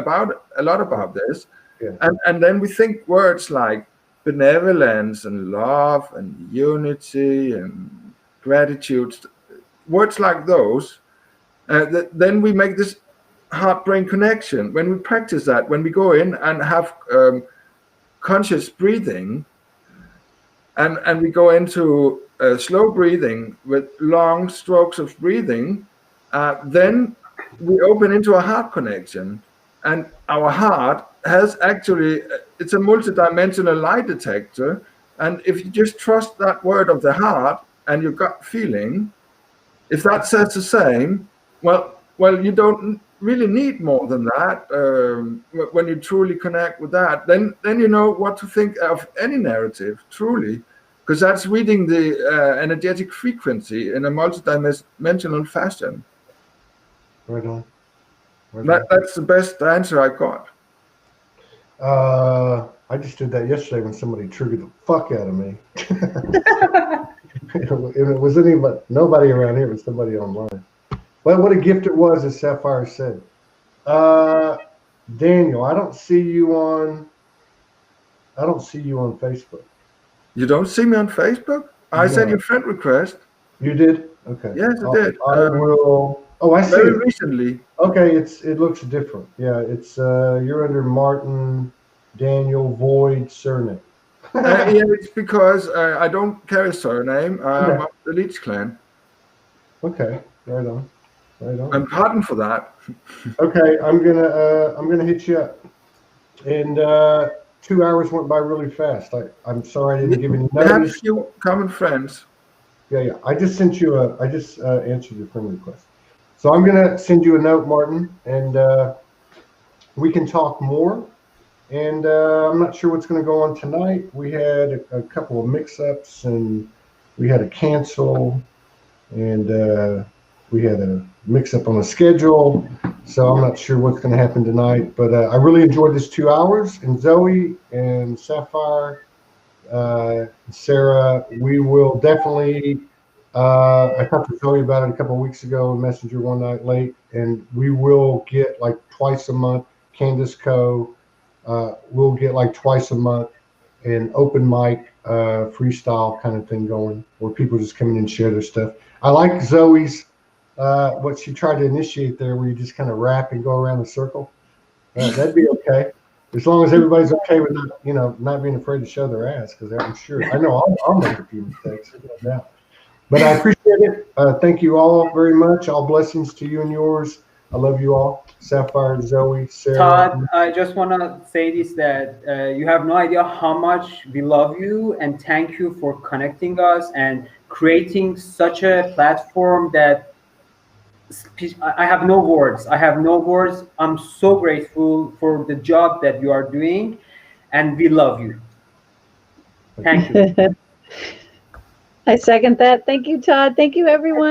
lot about this. Yeah. And then we think words like benevolence and love and unity and gratitude, words like those. Then we make this heart-brain connection. When we practice that, when we go in and have conscious breathing, and we go into slow breathing with long strokes of breathing, then we open into a heart connection, and our heart has actually, it's a multidimensional lie detector. And if you just trust that word of the heart and your gut feeling, if that says the same, well, you don't really need more than that. When you truly connect with that, then you know what to think of any narrative, truly, because that's reading the energetic frequency in a multidimensional fashion. Right on. That's the best answer I got. I just did that yesterday when somebody triggered the fuck out of me. It wasn't nobody around here, it was somebody online. But what a gift it was, as Sapphire said. Daniel, I don't see you on Facebook. You don't see me on Facebook? I sent you a friend request. You did? Okay. Yes, I did. I will. Oh, I see. Very recently. Okay, it looks different. Yeah, it's you're under Martin Daniel Void surname. Yeah, it's because I don't carry a surname. I'm of the Leech clan. Okay, right on. I'm pardoned for that. Okay, I'm gonna hit you up. And 2 hours went by really fast. I'm sorry I didn't give you notice. We have a few common friends. Yeah. I just sent you answered your friend request. So I'm gonna send you a note, Martin, and we can talk more. And I'm not sure what's going to go on tonight. We had a couple of mix-ups, and we had a cancel, and we had a mix-up on the schedule. So I'm not sure what's going to happen tonight. But I really enjoyed this 2 hours. And Zoe and Sapphire, Sarah, we will definitely. I talked to Zoe about it a couple of weeks ago in Messenger one night late, and we will get like twice a month. Candace Co. We'll get like twice a month an open mic freestyle kind of thing going, where people just come in and share their stuff. I like Zoe's what she tried to initiate there, where you just kind of rap and go around the circle. That'd be okay, as long as everybody's okay with not being afraid to show their ass, because I'm sure I know I'll make a few mistakes, no doubt. But I appreciate it. Thank you all very much. All blessings to you and yours. I love you all. Sapphire, Zoe, Sarah. Todd, I just want to say this, that you have no idea how much we love you, and thank you for connecting us and creating such a platform that I have no words. I have no words. I'm so grateful for the job that you are doing, and we love you. Thank you. I second that. Thank you, Todd. Thank you, everyone.